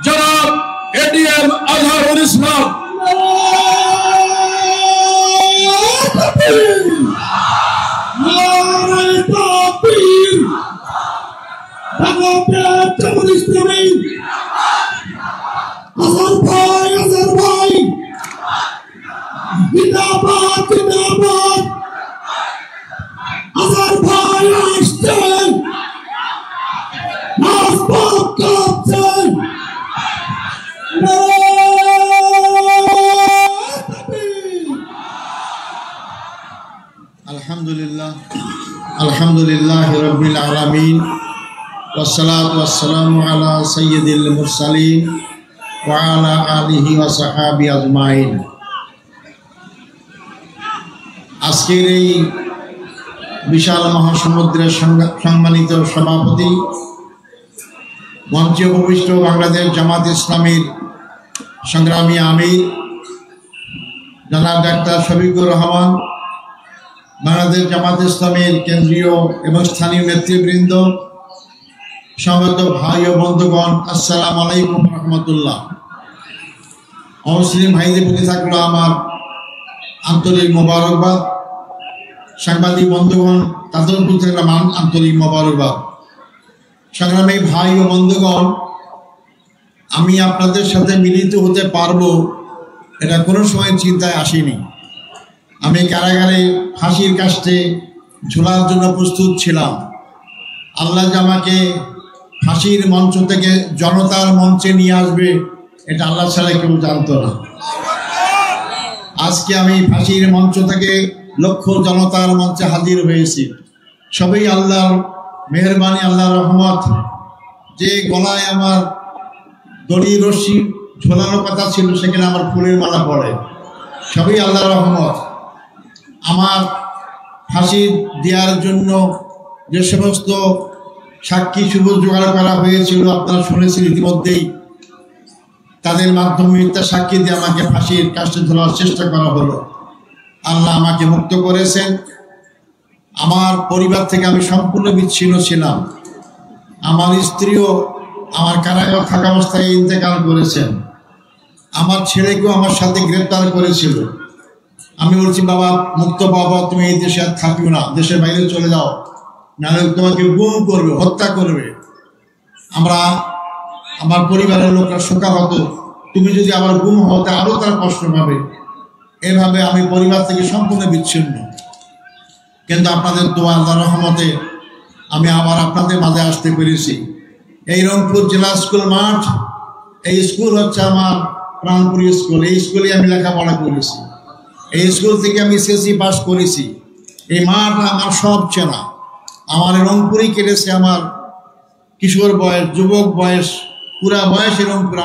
জনাব এটিএম আজহারুল ইসলাম। আলহামদুলিল্লাহ রাব্বিল আলামিন ওয়াসসালাতু ওয়াসসালামু আলা সাইয়্যিদিল মুরসালিন ওয়া আলা আলিহি ওয়া সাহবিহি আজমাইন। আজকের এই বিশাল মহাসমুদ্রের সম্মানিত সভাপতি, মঞ্চে উপবিষ্ট বাংলাদেশ জামাত ইসলামীর সংগ্রামী আমির জনাব ডাক্তার শফিকুর রহমান, বাংলাদেশ জামাত ইসলামীর কেন্দ্রীয় এবং স্থানীয় নেতৃবৃন্দ, সম্মানিত ভাই ও বন্ধুগণ, আসসালামু আলাইকুম রহমতুল্লাহ। অমুসলিম ভাইদের প্রতি থাকলো আমার আন্তরিক মোবারকবাদ। সাংবাদিক বন্ধুগণ, তাদের প্রতি থাকলো আমার আন্তরিক মোবারকবাদ। সংগ্রামী ভাই ও বন্ধুগণ, আমি আপনাদের সাথে মিলিত হতে পারবো এটা কোনো সময় চিন্তায় আসেনি। আমি কারাগারে ফাঁসির কাস্টে ঝোলার জন্য প্রস্তুত ছিলাম। আল্লাহ যে আমাকে ফাঁসির মঞ্চ থেকে জনতার মঞ্চে নিয়ে আসবে এটা আল্লাহ ছাড়া কেউ জানতো না। আজকে আমি ফাঁসির মঞ্চ থেকে লক্ষ জনতার মঞ্চে হাজির হয়েছি। সবই আল্লাহর মেহেরবানি, আল্লাহর রহমত। যে গলায় আমার দড়ি রশ্মি ঝোলানোর কথা ছিল সেখানে আমার ফুলের মালা পড়ে, সবই আল্লাহর রহমত। আমার ফাঁসি দেওয়ার জন্য যে সমস্ত সাক্ষী সুবুজ জোগাড় করা হয়েছিল আপনারা শুনেছেন ইতিমধ্যেই। তাদের মাধ্যমে মিথ্যা সাক্ষী দিয়ে আমাকে ফাঁসির কাস্টে ঝোলার চেষ্টা করা হলো। আল্লাহ আমাকে মুক্ত করেছেন। আমার পরিবার থেকে আমি সম্পূর্ণ বিচ্ছিন্ন ছিলাম। আমার স্ত্রীও আমার কারাগারে থাকা অবস্থায় ইন্তেকাল করেছেন। আমার ছেলেকেও আমার সাথে গ্রেপ্তার করেছিল। আমি বলছি, বাবা মুক্ত বাবা, তুমি এই দেশে আর থাকিও না, দেশের বাইরে চলে যাও, নাহলে তোমাকে গুম করবে, হত্যা করবে। আমার পরিবারের লোকরা শোকাহত, তুমি যদি আবার গুম হতে আরো তারা কষ্ট পাবে। এভাবে আমি পরিবার থেকে সম্পূর্ণ বিচ্ছিন্ন। কিন্তু আপনাদের দোয়া, আল্লাহর রহমতে আমি আবার আপনাদের মাঝে আসতে পেরেছি। এই রংপুর জেলা স্কুল মাঠ, এই স্কুল হচ্ছে আমার প্রাণপুরী স্কুল। এই স্কুলে আমি লেখাপড়া করেছি। এই স্কুল থেকে আমি এসএসসি পাস করেছি। এই মাঠ আমার সব চেনা। আমার রংপুরেই কেটেছে আমার কিশোর বয়স, যুবক বয়স, পুরা বয়স এই রংপুর।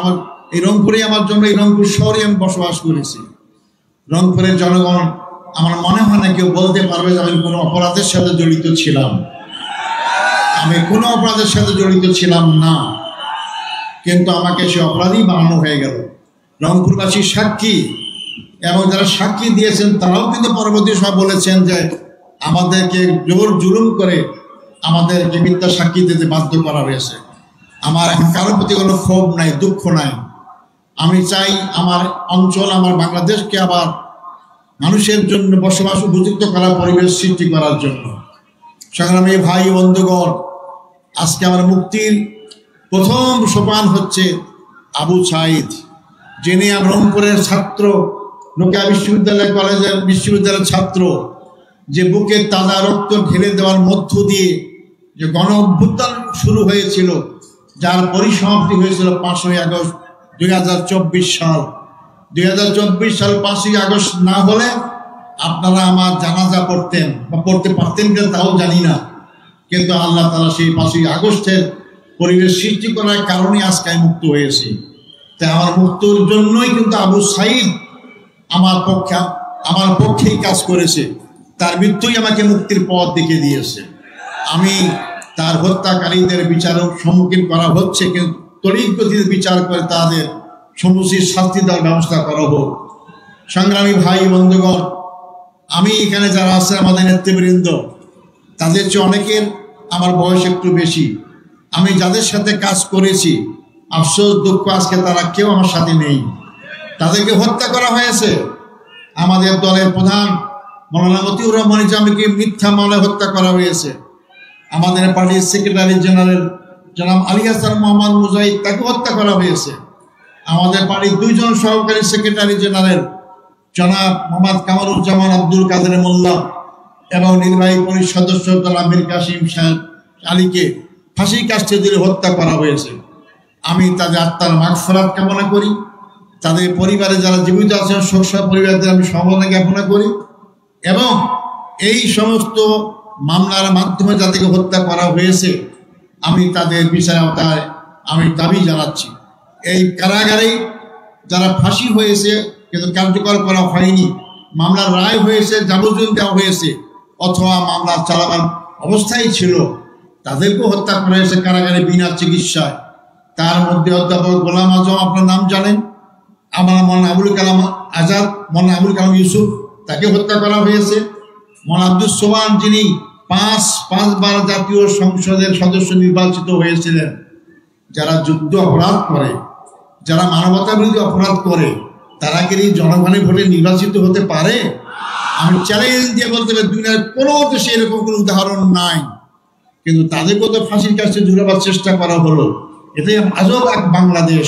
এই রংপুরেই আমার জন্য, এই রংপুর শহরে আমি বসবাস করেছি। রংপুরের জনগণ, আমার মনে হয় না কেউ বলতে পারবে যে আমি কোনো অপরাধের সাথে জড়িত ছিলাম। আমি কোনো অপরাধের সাথে জড়িত ছিলাম না, কিন্তু আমাকে সে অপরাধী বানানো হয়ে গেল। রংপুরবাসী সাক্ষী, এবং যারা সাক্ষী দিয়েছেন তারাও কিন্তু পরবর্তী সময় বলেছেন যে আমাদেরকে জোর জুলুম করে আমাদেরকে মিথ্যা সাক্ষী দিতে বাধ্য করা হয়েছে। আমার এখন কারোর প্রতি কোনো ক্ষোভ নাই, দুঃখ নাই। আমি চাই আমার অঞ্চল, আমার বাংলাদেশকে আবার মানুষের জন্য বসবাস উপযুক্ত করার পরিবেশ সৃষ্টি করার জন্য। সংগ্রামী ভাই বন্ধুগণ, আজকে আমার মুক্তির প্রথম সোপান হচ্ছে আবু সাঈদ, যিনি রংপুরের ছাত্র, রোকেয়া বিশ্ববিদ্যালয়ের ছাত্র, যে বুকের তাজা রক্ত ঢেলে দেওয়ার মধ্য দিয়ে যে গণ অভ্যুত্থান শুরু হয়েছিল, যার পরিসমাপ্তি হয়েছিল 5ই আগস্ট 2024 সাল। 2024 সাল 5ই আগস্ট না হলে আপনারা আমার জানাজা পড়তেন বা পড়তে পারতেন কিনা তাও জানি না, কিন্তু আল্লাহ তাআলা সেই 5ই আগস্টের পরিবেশ সৃষ্টি করার কারণে আজকে আমি মুক্ত হয়েছি। তাই আমার মুক্তির জন্যই কিন্তু আবু সাঈদ আমার পক্ষেই কাজ করেছে। তার মৃত্যুই আমাকে মুক্তির পথ দেখিয়ে দিয়েছে। আমি তার হত্যাকারীদের বিচারের সম্মুখীন করা হচ্ছে, কিন্তু তড়িৎ গতিতে বিচার করে তাদের সমুচিত শাস্তি দেওয়ার ব্যবস্থা করা হোক। সংগ্রামী ভাই বন্ধুগণ, আমি এখানে যারা আছে আমাদের নেতৃবৃন্দ, তাদের চেয়ে অনেকের আমার বয়স একটু বেশি। আমি যাদের সাথে কাজ করেছি, আফসোস দুঃখ আজকে তারা কেউ আমার সাথে নেই। তাদেরকে হত্যা করা হয়েছে। আমাদের দলের প্রধান মৌলানা মতিউর রহমান ইসলামীকে মিথ্যা মামলায় হত্যা করা হয়েছে। আমাদের পার্টির সেক্রেটারি জেনারেল জনাব আলী হাসান মোহাম্মদ মুজাহিদ, তাকে হত্যা করা হয়েছে। আমাদের পার্টির 2 জন সহকারী সেক্রেটারি জেনারেল জনাব মোহাম্মদ কামারুজ্জামান আব্দুল কাদের মোল্লা এবং নির্বাহী পরিষদ সদস্য জনাব মীর কাসিম সাহেব আলীকে ফাঁসি কাস্টে দিয়ে হত্যা করা হয়েছে। আমি তাদের আত্মার মাগফিরাত কামনা করি। তাদের পরিবারে যারা জীবিত আছেন, শোক পরিবারদের আমি সমবেদনা জ্ঞাপনা করি, এবং এই সমস্ত মামলার মাধ্যমে যাদেরকে হত্যা করা হয়েছে আমি তাদের বিচার আওতায় আমি দাবি জানাচ্ছি। এই কারাগারে যারা ফাঁসি হয়েছে কিন্তু কার্যকর করা হয়নি, মামলার রায় হয়েছে, যাবজ্জীবন দেওয়া হয়েছে, অথবা মামলা চালাবার অবস্থায় ছিল, তাদেরকেও হত্যা করা হয়েছে কারাগারে বিনা চিকিৎসায়। তার মধ্যে অধ্যাপক গোলাম আজম, আপনার নাম জানেন, আমার মৌলানা আবুল কালাম আজাদ, মৌলানা আবুল কালাম ইউসুফ, তাকে হত্যা করা হয়েছে। মৌলানা আব্দুস সোবহান, যিনি 5 বার জাতীয় সংসদের সদস্য নির্বাচিত হয়েছিলেন। যারা যুদ্ধ অপরাধ করে, যারা মানবতা বিরোধী অপরাধ করে, তারা কি জনগণের ভোটে নির্বাচিত হতে পারে? আমি চ্যালেঞ্জ দিয়ে বলতে পারি দুনিয়ার কোনো দেশে এরকম কোনো উদাহরণ নাই। কিন্তু তাদেরকেও তো ফাঁসির কাছে ঝুলাবার চেষ্টা করা হলো। এটাই আজব এক বাংলাদেশ,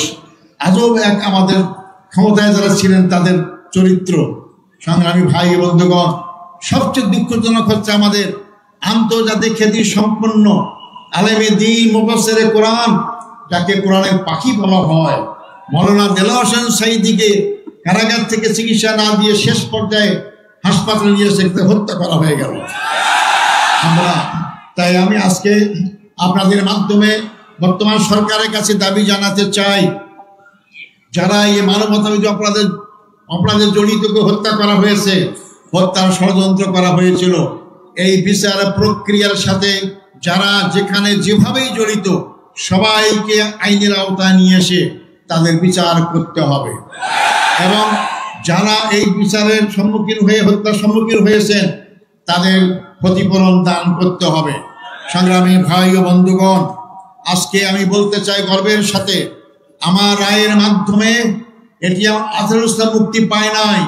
আজব এক আমাদের ক্ষমতায় যারা ছিলেন তাদের চরিত্র। সংগ্রামী ভাই বন্ধুগণ, সবচেয়ে দুঃখজনক হচ্ছে আমাদের আন্তর্জাতিক খ্যাতি সম্পন্ন আলেমে দ্বীন, মুফাসসিরে কোরআন, যাকে কোরআনের পাখি বলা হয়, মৌলানা দেলাওয়ার হোসেন সাঈদীকে কারাগার থেকে চিকিৎসা না দিয়ে শেষ পর্যায়ে হাসপাতালে নিয়ে এসে হত্যা করা হয়ে গেল। তাই আমি আজকে আপনাদের মাধ্যমে বর্তমান সরকারের কাছে দাবি জানাতে চাই, যারা এই মানবতা বিরোধী অপরাধে জড়িতকে হত্যা করা হয়েছে, হত্যার ষড়যন্ত্র করা হয়েছিল, এই বিচার প্রক্রিয়ার সাথে যারা যেখানে যেভাবেই জড়িত সবাইকে আইনের আওতায় নিয়ে এসে তাদের বিচার করতে হবে এবং যারা এই বিচারের সম্মুখীন হয়ে হত্যার সম্মুখীন হয়েছেন তাদের ক্ষতিপূরণ দান করতে হবে। সংগ্রামী ভাই ও বন্ধুগণ, আজকে আমি বলতে চাই গর্বের সাথে, আমার রায়ের মাধ্যমে এটি আজহারুল ইসলাম মুক্তি পায় নাই,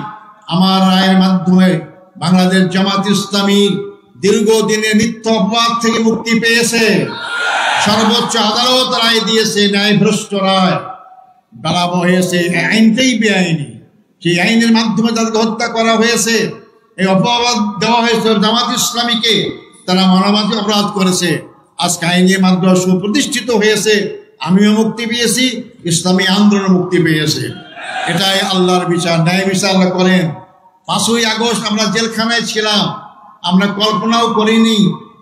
আমার রায়ের মাধ্যমে বাংলাদেশ জামাত ইসলামী দীর্ঘদিনের মিথ্যা অপবাদ থেকে মুক্তি পেয়েছে। সর্বোচ্চ আদালত রায় দিয়েছে, ন্যায়ভ্রষ্ট রায় বলা হয়েছে আইনটাই বেআইনি, সেই আইনের মাধ্যমে তাদেরকে হত্যা করা হয়েছে। এই অপবাদ দেওয়া হয়েছে জামাত ইসলামীকে, তারা মানবাধিক অপরাধ করেছে। আজকে আইনের মাধ্যমে সুপ্রতিষ্ঠিত হয়েছে, আমিও মুক্তি পেয়েছি, ইসলামী আন্দোলন মুক্তি পেয়েছে। এটাই আল্লাহর বিচার, ন্যায় বিচার আল্লাহ করেন। 5ই আগস্ট আমরা জেলখানায় ছিলাম, আমরা কল্পনাও করিনি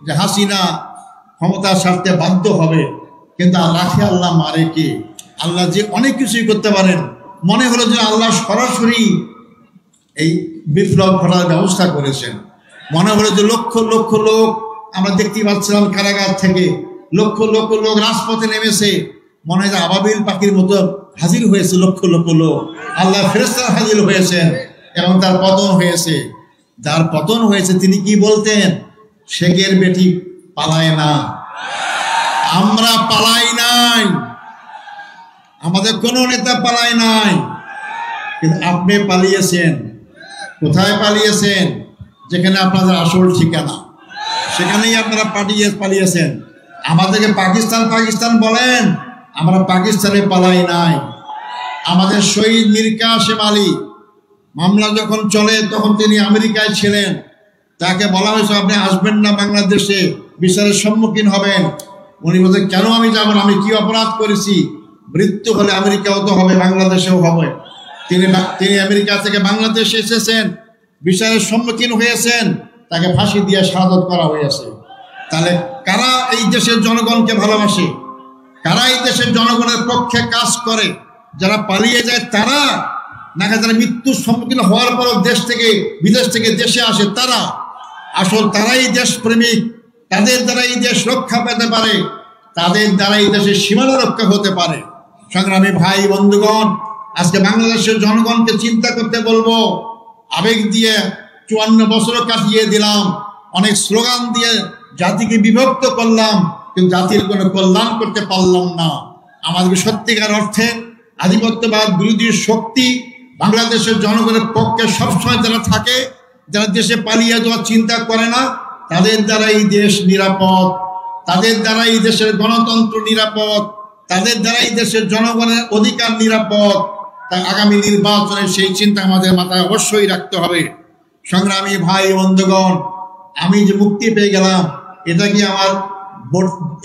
যে হাসিনা ক্ষমতা ছাড়তে বাধ্য হবে, কিন্তু রাখে আল্লাহ মারে কে? আল্লাহ যে অনেক কিছুই করতে পারেন। মনে হলো যে আল্লাহ সরাসরি এই বিপ্লব ঘটার ব্যবস্থা করেছেন। মনে হলো যে লক্ষ লক্ষ লোক, আমরা দেখতে পাচ্ছিলাম কারাগার থেকে লক্ষ লক্ষ লোক রাজপথে নেমেছে, মনে হয় যে আবাবিল পাখির মতো হাজির হয়েছে লক্ষ লক্ষ লোক। আল্লাহ ফেরেশতারা হাজির হয়েছেন এবং তার পতন হয়েছে। যার পতন হয়েছে তিনি কি বলতেন? শেখের বেটি পালায় না, আমরা পালাই নাই, আমাদের কোনো নেতা পালায় নাই, কিন্তু আপনি পালিয়েছেন। কোথায় পালিয়েছেন? যেখানে আপনাদের আসল ঠিকানা, সেখানেই আপনারা পালিয়েছেন। আমাদেরকে পাকিস্তান পাকিস্তান বলেন, আমরা পাকিস্তানে পালাই নাই। আমাদের শহীদ মীর কাসেম আলী মামলা যখন চলে তখন তিনি আমেরিকায় ছিলেন, তাকে বলা হয়েছে আপনি আসবেন না বাংলাদেশে, বিচারের সম্মুখীন হবেন। উনি বলছেন কেন আমি যাব না, আমি কি অপরাধ করেছি? মৃত্যু হলে আমেরিকাও তো হবে, বাংলাদেশেও হবে। তিনি আমেরিকা থেকে বাংলাদেশে এসেছেন, বিচারের সম্মুখীন হয়েছেন, তাকে ফাঁসি দিয়ে শাহাদত করা হয়েছে। তাহলে কারা এই দেশের জনগণকে ভালোবাসে? কারা এই দেশের জনগণের পক্ষে কাজ করে? যারা পালিয়ে যায় তারা, নাকি যারা মৃত্যুর সম্মুখীন হওয়ার পর দেশ থেকে বিদেশ থেকে দেশে আসে তারা? আসল তারাই দেশপ্রেমিক, তাদের দ্বারা এই দেশ রক্ষা পেতে পারে, তাদের দ্বারা এই দেশের সীমানা রক্ষা হতে পারে। সংগ্রামী ভাই বন্ধুগণ, আজকে বাংলাদেশের জনগণকে চিন্তা করতে বলবো। আবেগ দিয়ে 54 বছর কাটিয়ে দিলাম, অনেক স্লোগান দিয়ে জাতিকে বিভক্ত করলাম, কিন্তু জাতির কোনো কল্যাণ করতে পারলাম না। আমাদের সত্যিকার অর্থে আধিপত্যবাদ বিরোধী শক্তি বাংলাদেশের জনগণের পক্ষে সবসময় যারা থাকে, যারা দেশে পালিয়ে যাওয়ার চিন্তা করে না, তাদের দ্বারা এই দেশ নিরাপদ, তাদের দ্বারা এই দেশের গণতন্ত্র নিরাপদ, তাদের দ্বারা এই দেশের জনগণের অধিকার নিরাপদ। তাই আগামী নির্বাচনে সেই চিন্তা আমাদের মাথায় অবশ্যই রাখতে হবে। সংগ্রামী ভাই বন্ধুগণ, আমি যে মুক্তি পেয়ে গেলাম, এটা কি আমার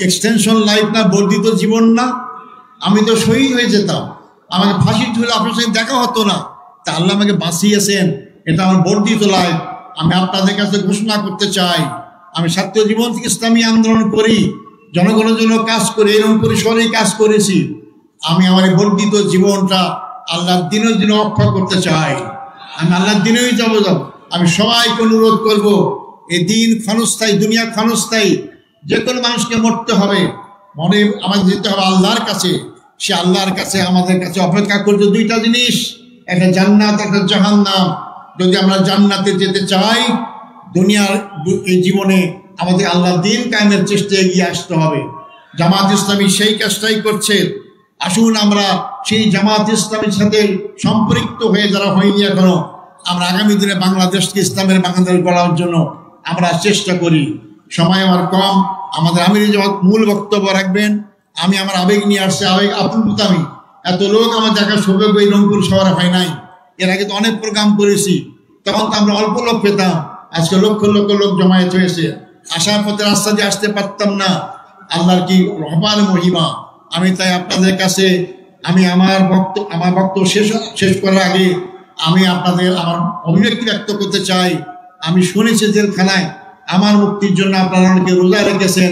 এক্সটেনশন লাইফ না, বর্ধিত জীবন না? আমি তো শহীদ হয়ে যেতাম, আমাকে ফাঁসি ঝুলে আপনার সঙ্গে দেখা হতো না। তা আল্লাহ আমাকে বাঁচিয়েছেন, এটা আমার বর্ধিত লাইফ। আমি আপনাদের কাছে ঘোষণা করতে চাই, আমি ছাত্র জীবন থেকে ইসলামী আন্দোলন করি, জনগণের জন্য কাজ করি, এরকম পরিসরেই কাজ করেছি। আমি আমার এই বর্ধিত জীবনটা আল্লাহর দিনের জন্য রক্ষা করতে চাই। আমি আল্লাহর দিনেই যাব। আমি সবাইকে অনুরোধ করব, এই দিন ক্ষণস্থায়ী, দুনিয়া ক্ষণস্থায়ী, যে কোনো মানুষকে মরতে হবে, মনে আমাদের যেতে হবে আল্লাহর কাছে। সে আল্লাহর কাছে আমাদের কাছে অপেক্ষা করছে দুইটা জিনিস, একটা জান্নাত, একটা জাহান্নাম। যদি আমরা জান্নাতে যেতে চাই, দুনিয়ার এই জীবনে আমাদের আল্লাহর দিন কায়েমের চেষ্টায় এগিয়ে আসতে হবে। জামাত ইসলামী সেই কাজটাই করছে। আসুন আমরা সেই জামাত ইসলামের সাথে সম্পৃক্ত হয়ে, যারা হয়নি এখনো, আমরা আগামী দিনে বাংলাদেশকে ইসলামের বাংলাদেশ গড়ার জন্য আমরা চেষ্টা করি। সময় আমার কম, আমাদের আমির জামাত মূল বক্তব্য রাখবেন। আমি আমার আবেগ নিয়ে আসছি, আবেগ আপ্লুতমি। এত লোক আমার দেখার সৌভাগ্য এই রংপুর শহরে হয় নাই। এর আগে তো অনেক প্রোগ্রাম করেছি, তখন তো আমরা অল্প লোক পেতাম, আজকে লক্ষ লক্ষ লোক জমায়েত হয়েছে। আসার পথে রাস্তা দিয়ে আসতে পারতাম না, আল্লাহর কি রহমান মহিমা। আমি তাই আপনাদের কাছে আমার বক্তব্য শেষ করার আগে আমি আপনাদের আমার অভিব্যক্তি ব্যক্ত করতে চাই। আমি শুনেছি জেলখানায় আমার মুক্তির জন্য আপনারা অনেকে রোজা রেখেছেন,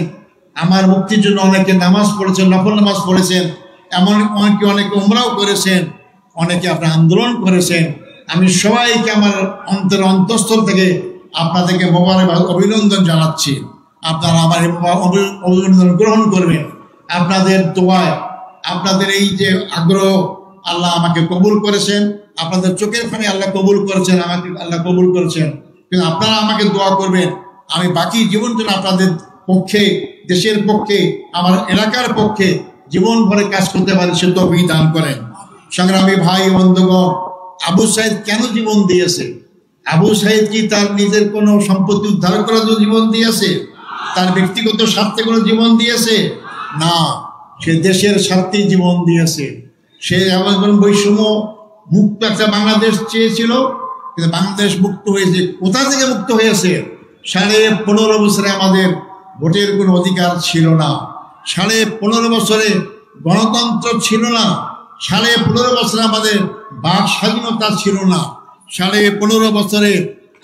আমার মুক্তির জন্য অনেকে নামাজ পড়েছেন, নফল নামাজ পড়েছেন, এমন অনেকে উমরাও করেছেন, অনেকে আপনারা আন্দোলন করেছেন। আমি সবাইকে আমার অন্তঃস্থল থেকে আপনাদেরকে মোবারকবাদ, অভিনন্দন জানাচ্ছি। আপনারা আমার অভিনন্দন গ্রহণ করবেন। আপনাদের দোয়ায় আপনাদের এই যে আগ্রহ আল্লাহ আমাকে কবুল করেছেন, আপনাদের চোখের পানি আল্লাহ কবুল করেছেন, আমাকে আল্লাহ কবুল করেছেন। কিন্তু আপনারা আমাকে দোয়া করবেন আমি বাকি জীবন যেন আপনাদের পক্ষে, দেশের পক্ষে, আমার এলাকার পক্ষে জীবন ভরে কাজ করতে পারি, সে তৌফিক দান করেন। সংগ্রামী ভাই বন্ধুগণ, আবু সাইদ কেন জীবন দিয়েছে? আবু সাইদ কি তার নিজের কোনো সম্পত্তি উদ্ধার করার জন্য জীবন দিয়েছে? তার ব্যক্তিগত স্বার্থে কোনো জীবন দিয়েছে? না, সে দেশের স্বার্থে জীবন দিয়েছে। সে এমন বৈষম্য মুক্ত একটা বাংলাদেশ চেয়েছিল, কিন্তু বাংলাদেশ মুক্ত হয়েছে। কোথা থেকে মুক্ত হয়েছে? 15.5 বছরে আমাদের ভোটের কোনো অধিকার ছিল না, 15.5 বছরে গণতন্ত্র ছিল না, 15.5 বছরে আমাদের বাক স্বাধীনতা ছিল না, 15.5 বছরে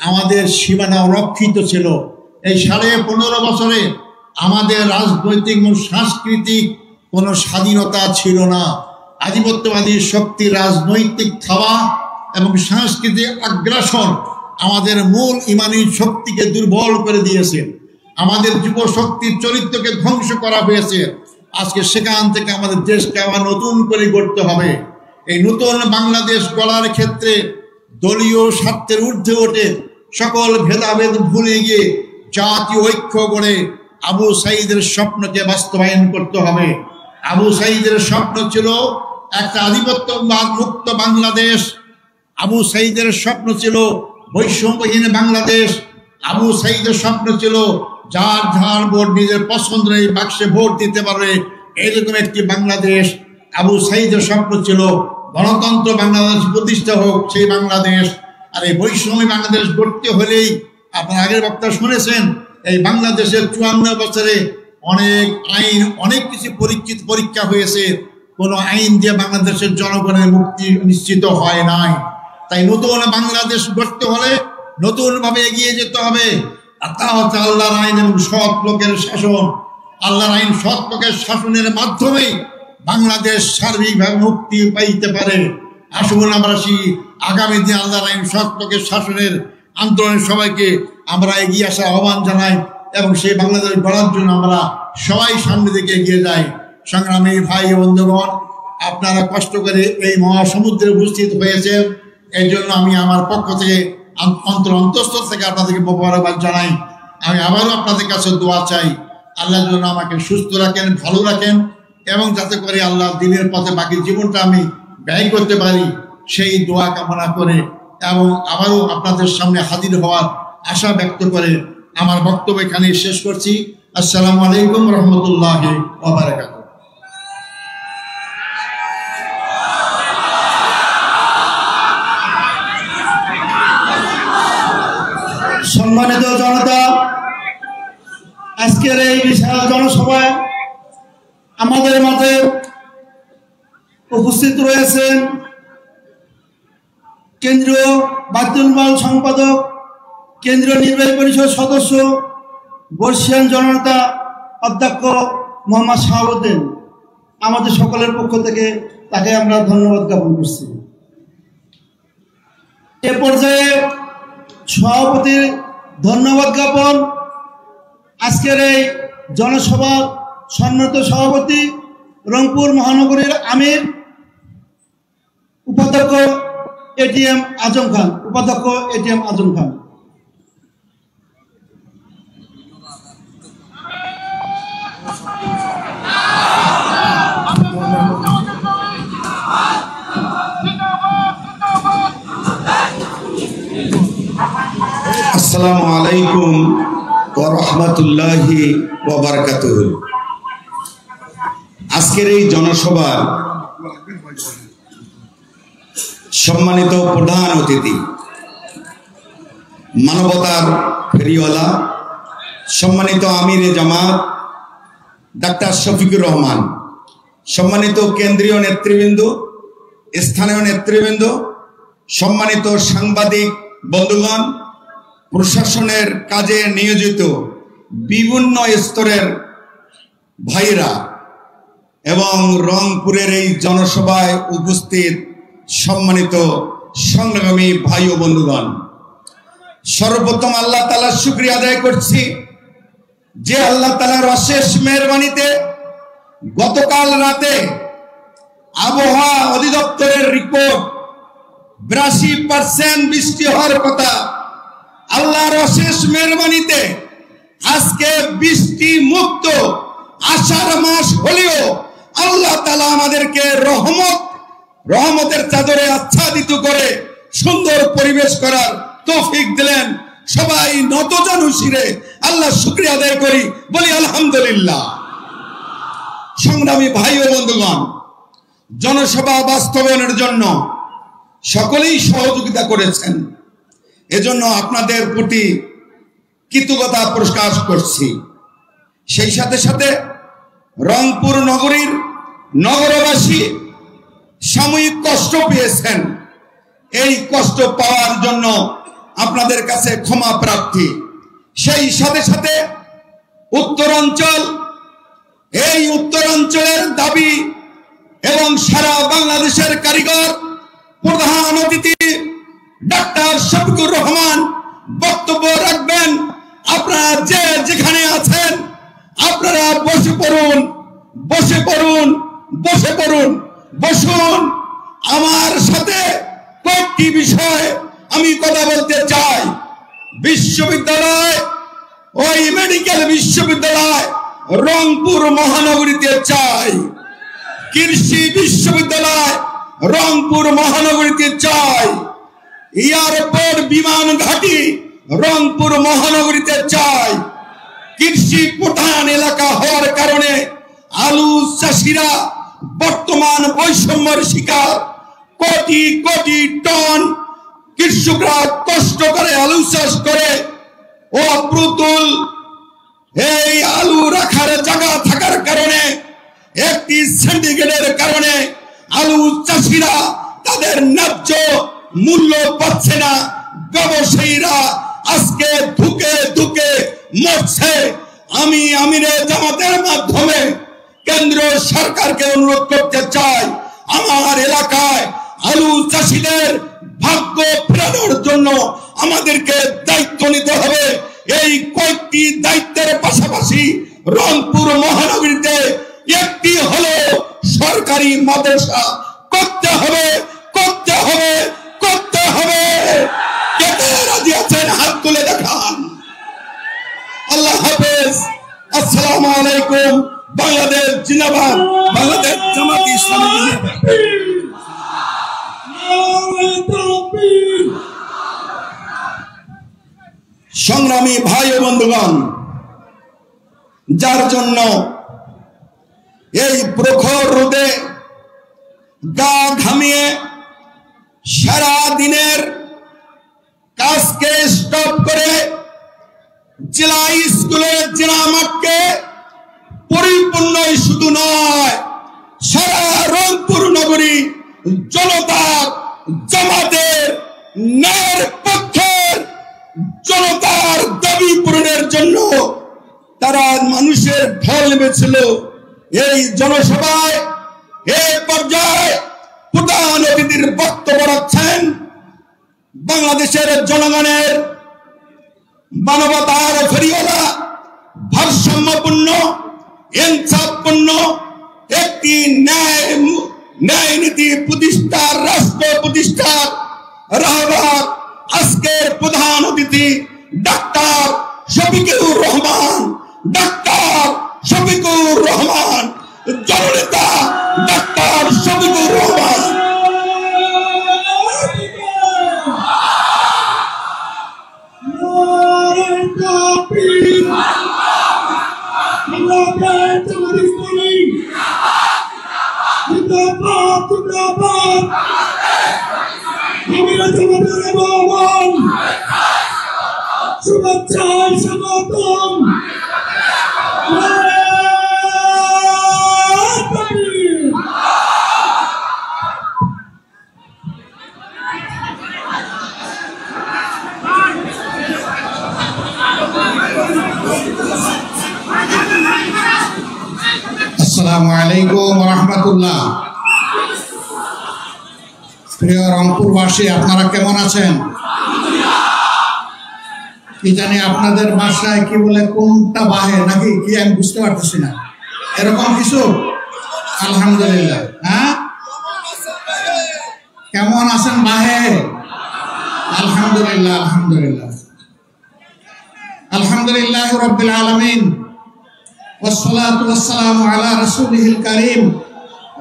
আমাদের সীমানা রক্ষিত ছিল। এই 15.5 বছরে আমাদের রাজনৈতিক ও সাংস্কৃতিক কোনো স্বাধীনতা ছিল না। আধিপত্যবাদী শক্তির রাজনৈতিক থাবা এবং সাংস্কৃতিক আগ্রাসন আমাদের মূল ইমানি শক্তিকে দুর্বল করে দিয়েছে, আমাদের যুব শক্তির চরিত্রকে ধ্বংস করা হয়েছে। আজকে সেখান থেকে আমাদের দেশকে আবার নতুন করে গড়তে হবে। এই নতুন বাংলাদেশ গড়ার ক্ষেত্রে দলীয় স্বার্থের ঊর্ধ্বে ওঠে সকল ভেদাভেদ ভুলে গিয়ে জাতীয় ঐক্য গড়ে আবু সাইদের স্বপ্নকে বাস্তবায়ন করতে হবে। আবু সাইদের স্বপ্ন ছিল একটা আধিপত্যবাদ মুক্ত বাংলাদেশ। আবু সাইদের স্বপ্ন ছিল বৈষম্যহীন বাংলাদেশ। আবু সাইদের স্বপ্ন ছিল যার যার ভোট নিজের পছন্দের বাক্সে ভোট দিতে পারবে, এরকম একটি বাংলাদেশ। আবু সাইদের স্বপ্ন ছিল গণতন্ত্র বাংলাদেশ প্রতিষ্ঠা হোক, সেই বাংলাদেশ। আর এই বৈষম্য বাংলাদেশ গড়তে হলেই আপনার আগের বক্তা শুনেছেন, এই বাংলাদেশের 54 বছরে অনেক আইন, অনেক কিছু পরীক্ষা হয়েছে, কোন আইন দিয়ে বাংলাদেশের জনগণের মুক্তি নিশ্চিত হয় নাই। তাই নতুন বাংলাদেশ গড়তে হলে নতুন ভাবে এগিয়ে যেতে হবে। আর তা হচ্ছে আল্লাহর আইন এবং সৎ লোকের শাসন। আল্লাহর আইন সৎ লোকের শাসনের মাধ্যমেই বাংলাদেশ সার্বিকভাবে মুক্তি পাইতে পারে। আসুন আমরা আগামী দিন আল্লাহর আইন সৎ লোকের শাসনের আন্দোলনের সবাইকে আমরা এগিয়ে আসার আহ্বান জানাই এবং সেই বাংলাদেশ গড়ার জন্য আমরা সবাই সামনে দিকে এগিয়ে যাই। সংগ্রামী ভাই বন্ধুগণ, আপনারা কষ্ট করে এই মহাসমুদ্রে উপস্থিত হয়েছেন, এই জন্য আমি আমার পক্ষ থেকে অন্তঃস্থল থেকে আপনাদেরকে মোবারকবাদ জানাই। আমি আবারও আপনাদের কাছে দোয়া চাই, আল্লাহ যেন আমাকে সুস্থ রাখেন, ভালো রাখেন এবং যাতে করে আল্লাহ দিনের পথে বাকি জীবনটা আমি ব্যয় করতে পারি, সেই দোয়া কামনা করে এবং আবারও আপনাদের সামনে হাজির হওয়ার আশা ব্যক্ত করে আমার বক্তব্য এখানে শেষ করছি। আসসালামু আলাইকুম রহমতুল্লাহি ওয়া বারাকাতুহু। সম্মানিত জনতা, আজকের এই বিশাল জনসভায় আমাদের মাঝে উপস্থিত রয়েছেন কেন্দ্রীয় বায়তুল মাল সম্পাদক, কেন্দ্রীয় নির্বাহী পরিষদ সদস্য, বর্ষিয়ান জনতা অধ্যক্ষ মোহাম্মদ শাহাবুদ্দিন। আমাদের সকলের পক্ষ থেকে তাকে আমরা ধন্যবাদ জ্ঞাপন করছি। এ পর্যায়ে সভাপতির ধন্যবাদ জ্ঞাপন। আজকের এই জনসভার সম্মানিত সভাপতি রংপুর মহানগরীর আমির উপাধ্যক্ষ এটিএম আজম খান, উপাধ্যক্ষ এটিএম আজম খান। আসসালামু আলাইকুম ওয়া রাহমাতুল্লাহি ওয়া বারাকাতুহু। আজকের এই জনসভার সম্মানিত প্রধান অতিথি, মানবতার ফেরিওয়ালা, সম্মানিত আমিরে জামাত ডাক্তার শফিকুর রহমান, সম্মানিত কেন্দ্রীয় নেতৃবৃন্দ, স্থানীয় নেতৃবৃন্দ, সম্মানিত সাংবাদিক বন্ধুগণ, প্রশাসনের কাজে নিয়োজিত বিভিন্ন স্তরের ভাইরা এবং রংপুরের এই জনসভায় উপস্থিত সম্মানিত সংগ্রামী ভাই ও বন্ধুগণ, সর্বপ্রথম আল্লাহ তাআলার শুকরিয়া আদায় করছি যে আল্লাহ তাআলার অশেষ মেহেরবানিতে গতকাল রাতে আবহাওয়া অধিদপ্তরের রিপোর্ট 82% বৃষ্টি হওয়ার কথা। আল্লাহর অশেষ মেহেরবানিতে আজকে বৃষ্টি মুক্ত আষাঢ় মাস হলেও আল্লাহ তাআলা আমাদেরকে রহমতের চাদরে আচ্ছাদিত করে সুন্দর পরিবেশ করার তৌফিক দিলেন। সবাই নতজানু শিরে আল্লাহ শুকরিয়া আদায় করি, বলি আলহামদুলিল্লাহ। সংগ্রামী ভাই ও বন্ধুগণ, জনসভা বাস্তবায়নের জন্য সকলেই সহযোগিতা করেছেন, এজন্য আপনাদের প্রতি কৃতজ্ঞতা প্রকাশ করছি। সেই সাথে সাথে রংপুর নগরীর নগরবাসী সাময়িক কষ্ট পেয়েছেন, এই কষ্ট পাওয়ার জন্য আপনাদের কাছে ক্ষমা প্রার্থী। সেই সাথে সাথে উত্তরাঞ্চলের দাবি এবং সারা বাংলাদেশের কারিগর প্রধান অতিথি ডাক্তার শফিকুর রহমান বক্তব্য রাখবেন। আপনারা যে যেখানে আছেন আপনারা বসুন। আমার সাথে কয়েকটি বিষয় আমি কথা বলতে চাই। বিশ্ববিদ্যালয়, ওই মেডিকেল বিশ্ববিদ্যালয় রংপুর মহানগরীতে চাই। কৃষি বিশ্ববিদ্যালয় রংপুর মহানগরীতে চাই। এয়ারপোর্ট বিমান ঘাঁটি রংপুর মহানগরীতে চাই। কৃষি প্রধান এলাকা হওয়ার কারণে আলু চাষিরা বর্তমান বৈষম্যের শিকার। কোটি কোটি টন কৃষকরা কষ্ট করে আলু চাষ করে, অপ্রতুল এই আলু রাখার জায়গা থাকার কারণে, একটি সিন্ডিকেটের কারণে আলু চাষিরা তাদের ন্যায্য মূল্য পাচ্ছে না। ব্যবসায়ীরা আজকে ধুকে ধুকে মরছে। আমি আমিরে জামাতের মাধ্যমে কেন্দ্র সরকারকে অনুরোধ করতে চাই, আমার এলাকায় আলু চাষিদের ভাগ্য ফেরানোর জন্য আমাদেরকে দায়িত্ব নিতে হবে। এই কয়েকটি দায়িত্বের পাশাপাশি রংপুর মহানগরীতে একটি হলো সরকারি মাদ্রাসা করতে হবে। কে রাজি আছেন হাত তুলে দেখান। আল্লাহ হাফেজ। আসসালামু আলাইকুম। বাংলাদেশ জিন্দাবাদ। বাংলাদেশ জামাত ইসলামী জিন্দাবাদ। সংগ্রামী ভাই ও বন্ধুগণ, যার জন্য এই প্রখর রোদে গা ঘামিয়ে সারা দিনের কাজকে স্টপ করে জেলা স্কুলের জেলা মাঠকে পরিপূর্ণ শুধু নয়, সারা রংপুর নগরী জনতার জামাতের ন্যায়ের পক্ষের জনতার দাবি পূরণের জন্য তারা মানুষের ঢল নেমেছিল। এই জনসভায় এই পর্যায়ে প্রধান অতিথির বক্তব্য রাখছেন বাংলাদেশের জনগণের মানবতার ফেরিওয়ালা, ভারসাম্যপূর্ণ, ইনসাফপূর্ণ একটি ন্যায় নীতি প্রতিষ্ঠার, রাষ্ট্র প্রতিষ্ঠার রাহবার আজকের প্রধান অতিথি ডাক্তার শফিকুর রহমান। জননেতা ডাক্তার শফিকুর রহমান। শুভেচ্ছা স্বাগতম। আসসালামু আলাইকুম ওয়া রাহমাতুল্লাহ। প্রিয় রংপুরবাসী, আপনারা কেমন আছেন? কি জানি আপনাদের ভাষায় কি বলে, কোনটা বাহে নাকি কি আমি বুঝতে পারতেছি না, এরকম কিছু। আলহামদুলিল্লাহ। হ্যাঁ, কেমন আছেন বাহে? আলহামদুলিল্লাহ, আলহামদুলিল্লাহ, আলহামদুলিল্লাহ রাব্বিল আলামিন, ওয়াসসালাতু ওয়াসসালামু আলা রাসূলিহিল কারীম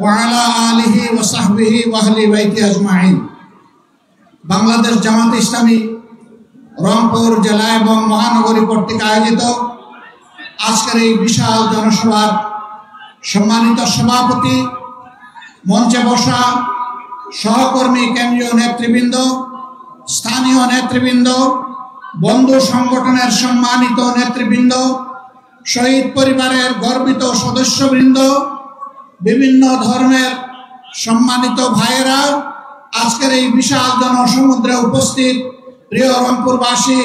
ওয়া আলা আলিহি ওয়া সাহবিহি ওয়া আহলি বাইতি আজমাইন। বাংলাদেশ জামাত ইসলামী রংপুর জেলা এবং মহানগরী কর্তৃক আয়োজিত আজকের এই বিশাল জনসভার সম্মানিত সভাপতি, মঞ্চে বসা সহকর্মী, কেন্দ্রীয় নেতৃবৃন্দ, স্থানীয় নেতৃবৃন্দ, বন্ধু সংগঠনের সম্মানিত নেতৃবৃন্দ, শহীদ পরিবারের গর্বিত সদস্যবৃন্দ, বিভিন্ন ধর্মের সম্মানিত ভাইয়েরা, আজকের এই বিশাল জনসমুদ্রে উপস্থিত প্রিয় রংপুরবাসী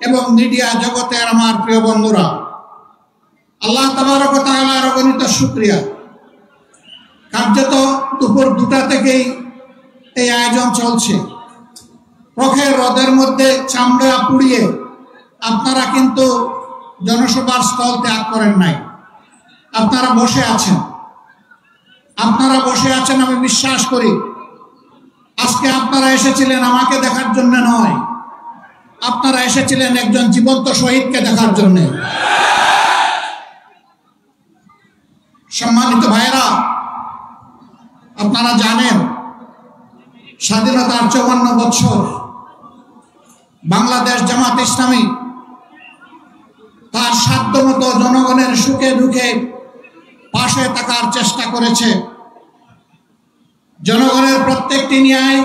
এবং মিডিয়া জগতের আমার প্রিয় বন্ধুরা, আল্লাহ তাবারক ওয়া তাআলার অগণিত শুকরিয়া। কার্যত দুপুর 2টা থেকেই এই আয়োজন চলছে। প্রখর রোদের মধ্যে চামড়া পুড়িয়ে আপনারা কিন্তু জনসভার স্থল ত্যাগ করেন নাই। আপনারা বসে আছেন, আপনারা বসে আছেন। আমি বিশ্বাস করি আজকে আপনারা এসেছিলেন আমাকে দেখার জন্য নয়, আপনারা এসেছিলেন একজন জীবন্ত শহীদকে দেখার জন্য। সম্মানিত ভাইরা, আপনারা জানেন স্বাধীনতার 54 বছর বাংলাদেশ জামাত ইসলামী তার সাধ্যমতো জনগণের সুখে দুঃখে পাশে থাকার চেষ্টা করেছে। জনগণের প্রত্যেকটি ন্যায়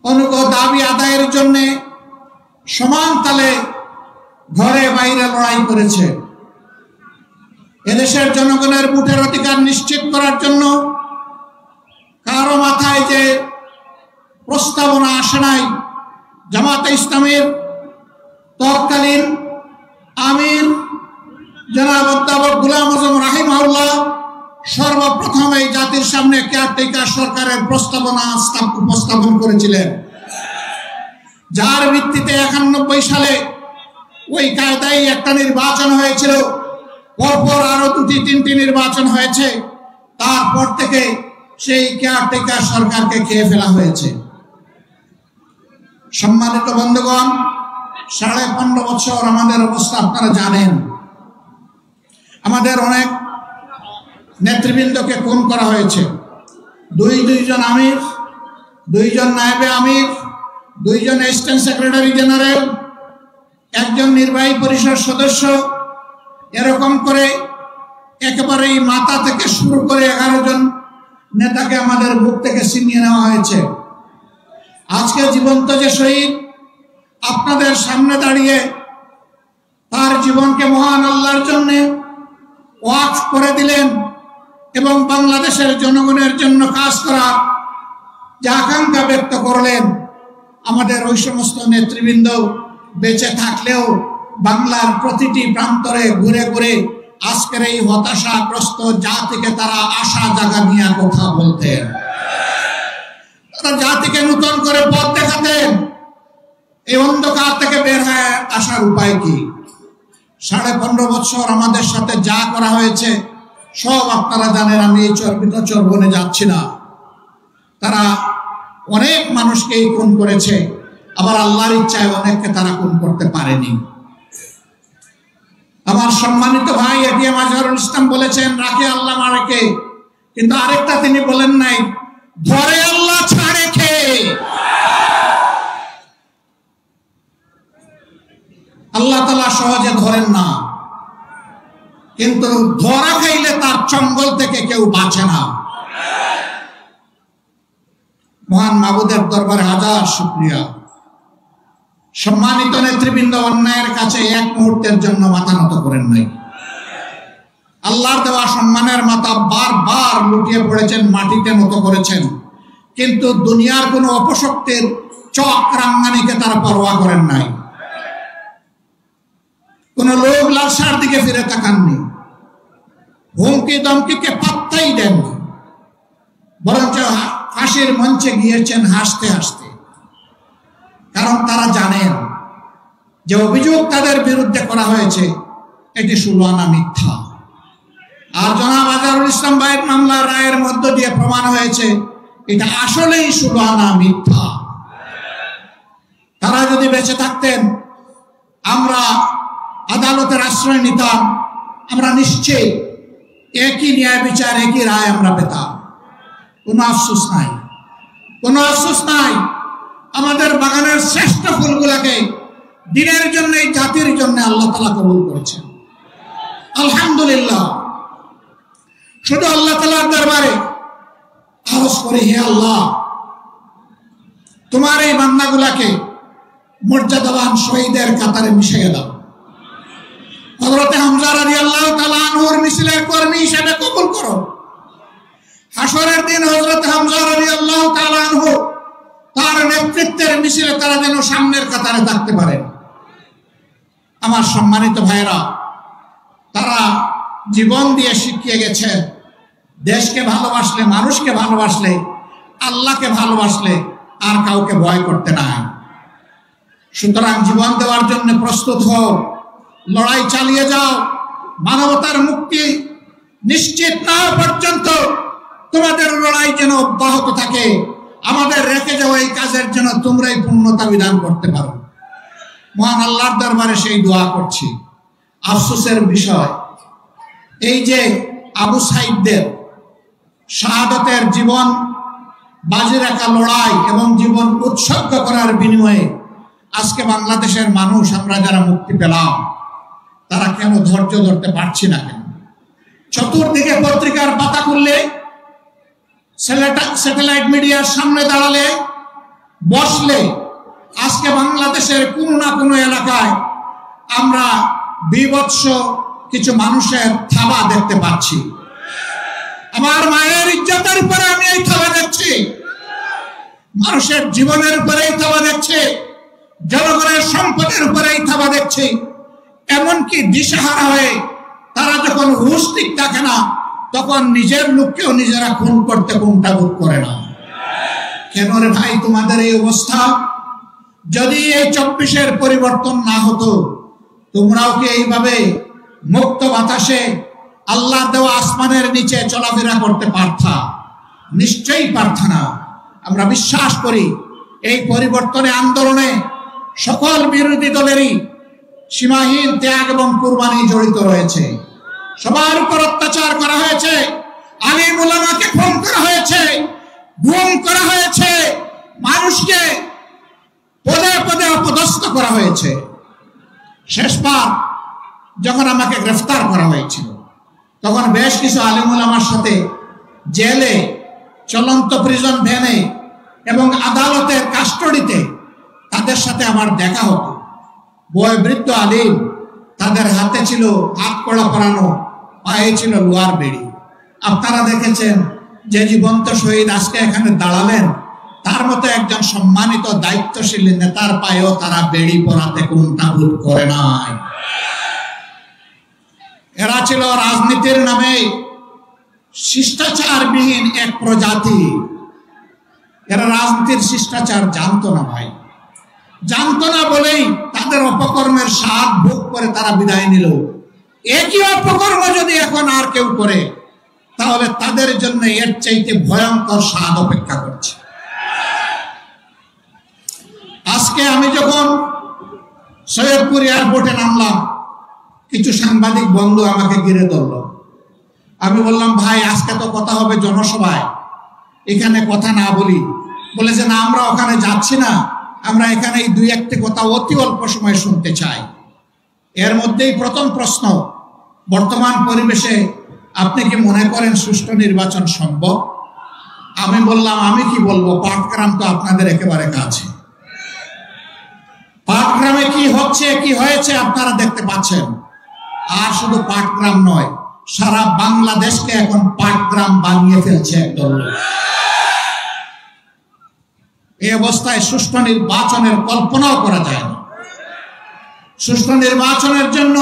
অনুগত দাবি আদায়ের জন্য সমান তালে ঘরে বাইরে লড়াই করেছে। এদেশের জনগণের ভোটের অধিকার নিশ্চিত করার জন্য কারো মাথায় যে প্রস্তাবনা আসে নাই, জামাতে ইসলামীর তৎকালীন আমির জনাব অধ্যাপক গোলাম আজম রাহিমাহুল্লাহ সর্বপ্রথম এই জাতির সামনে কেয়ারটেকার সরকারের প্রস্তাবনা উপস্থাপন করেছিলেন, যার ভিত্তিতে 91 সালে ওই কায়দায় একটা নির্বাচন হয়েছিল। পরপর আরো 2-3টি নির্বাচন হয়েছে। তারপর থেকে সেই কেয়ারটেকার সরকারকে খেয়ে ফেলা হয়েছে। সম্মানিত বন্ধুগণ, 15.5 বছর আমাদের অবস্থা আপনারা জানেন। আমাদের অনেক নেতৃবৃন্দকে খুন করা হয়েছে। দুইজন আমির, 2জন নায়েবে আমির, 2জন অ্যাসিস্ট্যান্ট সেক্রেটারি জেনারেল, 1জন নির্বাহী পরিষদ সদস্য, এরকম করে একেবারেই মাথা থেকে শুরু করে 11 জন নেতাকে আমাদের বুক থেকে ছিনিয়ে নেওয়া হয়েছে। আজকে জীবন্ত যে শহীদ আপনাদের সামনে দাঁড়িয়ে তার জীবনকে মহান আল্লাহর জন্য ওয়াকফ করে দিলেন এবং বাংলাদেশের জনগণের জন্য কাজ করার যে আকাঙ্ক্ষা ব্যক্ত করলেন, আমাদের ওই সমস্ত নেতৃবৃন্দ বেঁচে থাকলেও বাংলার প্রতিটি প্রান্তরে ঘুরে ঘুরে আজকের এই হতাশাগ্রস্ত জাতিকে তারা আশা জাগা নিয়ে কথা বলতেন, তারা জাতিকে নতুন করে পথ দেখাতেন। এই অন্ধকার থেকে বের হয়ে আসার উপায় কি? 15.5 বছর আমাদের সাথে যা করা হয়েছে সব আপনারা জানেন। আমি এই চর্বিত চর্বনে যাচ্ছি না। তারা অনেক মানুষকে খুন করেছে, আবার আল্লাহর ইচ্ছায় অনেককে তারা খুন করতে পারেনি। আমার সম্মানিত ভাই এটিএম আজহারুল ইসলাম বলেছেন, রাখে আল্লাহ মারেকে, কিন্তু আরেকটা তিনি বলেন নাই, ধরে আল্লাহ ছাড়ে খে। আল্লাহ তাআলা সহজে ধরেন না, কিন্তু ধরা খাইলে তার চঙ্গল থেকে কেউ বাঁচে না। মহান মাবুদের দরবারে হাজার শুকরিয়া। সম্মানিত নেতৃবৃন্দ অন্যায়ের কাছে এক মুহূর্তের জন্য মাথা নত করেন নাই। আল্লাহর দেওয়া সম্মানের মাথা বারবার লুটিয়ে পড়েছেন, মাটিতে নত করেছেন, কিন্তু দুনিয়ার কোনো অপশক্তির চক্রাঙ্গানিকে তারা পরোয়া করেন নাই। কোন লোক লালসার দিকে ফিরে তাকাননি, হুমকি দমকিকে পাত্তাই দেননি, বরঞ্চ ফাঁসির মঞ্চে গিয়েছেন হাসতে হাসতে। কারণ তারা জানেন যে অভিযোগ তাদের বিরুদ্ধে করা হয়েছে এটি সুলহানা মিথ্যা। আর জনাব আজহারুল ইসলাম ভাইয়ের মামলার রায়ের মধ্য দিয়ে প্রমাণ হয়েছে এটা আসলেই সুবহানা মিথ্যা। তারা যদি বেঁচে থাকতেন আমরা আদালতের আশ্রয় নিতাম, আমরা নিশ্চয়ই একই ন্যায় বিচার একই রায় আমরা পেতাম। কোনো আফসোস নাই, কোনো আফসোস নাই। আমাদের বাগানের শ্রেষ্ঠ ফুলগুলাকে দিনের জন্য, এই জাতির জন্য আল্লাহ তাআলা কবুল করেছেন, আলহামদুলিল্লাহ। শুধু আল্লাহ তাআলার দরবারে আরজ করি, হে আল্লাহ, তোমার এই বান্দাগুলাকে মর্যাদাবান শহীদের কাতারে মিশিয়ে দাও। হযরত হামজা রাদিয়াল্লাহু তাআলা আনহুর মিছিলের কর্মী হিসেবে কবুল করো। হাসরের দিন হযরত হামজা রাদিয়াল্লাহু তাআলা আনহু তার নেতৃত্বের মিছিলে তারা যেন সামনের কাতারে থাকতে পারেন। আমার সম্মানিত ভাইরা, তারা জীবন দিয়ে শিখিয়ে গেছে দেশকে ভালোবাসলে, মানুষকে ভালোবাসলে, আল্লাহকে ভালোবাসলে আর কাউকে ভয় করতে নাই। সুতরাং জীবন দেওয়ার জন্য প্রস্তুত হও, লড়াই চালিয়ে যাও। মানবতার মুক্তি নিশ্চিত না হওয়া পর্যন্ত তোমাদের লড়াই যেন অব্যাহত থাকে। আমাদের রেখে যাওয়া এই কাজের জন্য তোমরাই পূর্ণতা বিধান করতে পারো। মহান আল্লাহর দরবারে সেই দোয়া করছি। আফসোসের বিষয় এই যে আবু সাইদদের শাহাদাতের জীবন বাজি রাখা লড়াই এবং জীবন উৎসর্গ করার বিনিময়ে আজকে বাংলাদেশের মানুষ, আমরা যারা মুক্তি পেলাম, তারা কেন ধৈর্য ধরতে পারছি না কেন? চতুর্দিকে পত্রিকার পাতা খুললে, স্যাটেলাইট মিডিয়ার সামনে দাঁড়ালে, বসলে আজকে বাংলাদেশের কোনো না কোনো এলাকায় আমরা বিভৎস কিছু মানুষের থাবা দেখতে পাচ্ছি। আমার মায়ের ইজ্জতের উপরে আমি এই থাবা দেখছি, মানুষের জীবনের উপরে এই থাবা দেখছি, জনগণের সম্পদের উপরে এই থাবা দেখছি। এমনকি দিশাহারা হয়ে তারা যখন হুঁশ ঠিক থাকে না, তখন নিজের লোককেও নিজেরা খুন করতে কুণ্ঠাবোধ করে না। কেন রে ভাই তোমাদের এই অবস্থা? যদি এই 24-এর পরিবর্তন না হতো, তোমরাও কি এইভাবে মুক্ত বাতাসে আল্লাহ দেওয়া আসমানের নিচে চলাফেরা করতে পারতা? নিশ্চয়ই পারত না। আমরা বিশ্বাস করি এই পরিবর্তনে আন্দোলনে সকল বিরোধী দলেরই সীমাহীন ত্যাগ এবং কুরবানি জড়িত রয়েছে। সবার উপর অত্যাচার করা হয়েছে, আলিম উলামাকে খুন করা হয়েছে, গুম করা হয়েছে, মানুষকে পদে পদে অপদস্থ করা হয়েছে। শেষবার যখন আমাকে গ্রেফতার করা হয়েছিল, তখন বেশ কিছু আলিম উলামার সাথে জেলে, চলন্ত প্রিজন ভ্যানে এবং আদালতের কাস্টডিতে তাদের সাথে আমার দেখা হতো। বয়োবৃদ্ধ আলিম, তাদের হাতে ছিল হাত কড়া পরানো, পায়ে ছিল লোহার বেড়ি। আপনারা দেখেছেন যে জীবন্ত শহীদ আজকে এখানে দাঁড়ালেন, তার মতো একজন সম্মানিত দায়িত্বশীল নেতার পায়েও তারা বেড়ি পরাতে কুণ্ঠাবোধ করে নাই। এরা ছিল রাজনীতির নামে শিষ্টাচারবিহীন এক প্রজাতি। এরা রাজনীতির শিষ্টাচার জানতো না ভাই, জানতো না বলেই তাদের অপকর্মের স্বাদ ভোগ করে তারা বিদায় নিল। একই অপকর্ম যদি এখন আর কেউ করে, তাহলে তাদের জন্য এর চাইতে ভয়ঙ্কর স্বাদ অপেক্ষা করছে। আজকে আমি যখন সৈয়দপুর এয়ারপোর্টে নামলাম, কিছু সাংবাদিক বন্ধু আমাকে ঘিরে ধরল। আমি বললাম, ভাই আজকে তো কথা হবে জনসভায়, এখানে কথা না বলি। বলেছে না, আমরা ওখানে যাচ্ছি না, আমরা এখানে এই 2-1টি কথা অতি অল্প সময় শুনতে চাই। এর মধ্যেই প্রথম প্রশ্ন, বর্তমান পরিবেশে আপনি কি মনে করেন সুষ্ঠু নির্বাচন সম্ভব? আমি বললাম, আমি কি বলবো, পাটগ্রাম তো আপনাদের একেবারে কাছে। পাটগ্রামে কি হচ্ছে, কি হয়েছে আপনারা দেখতে পাচ্ছেন। আর শুধু পাটগ্রাম নয়, সারা বাংলাদেশকে এখন পাটগ্রাম বানিয়ে ফেলছে একদল। এই অবস্থায় সুষ্ঠু নির্বাচনের কল্পনাও করা যায় না। সুষ্ঠু নির্বাচনের জন্য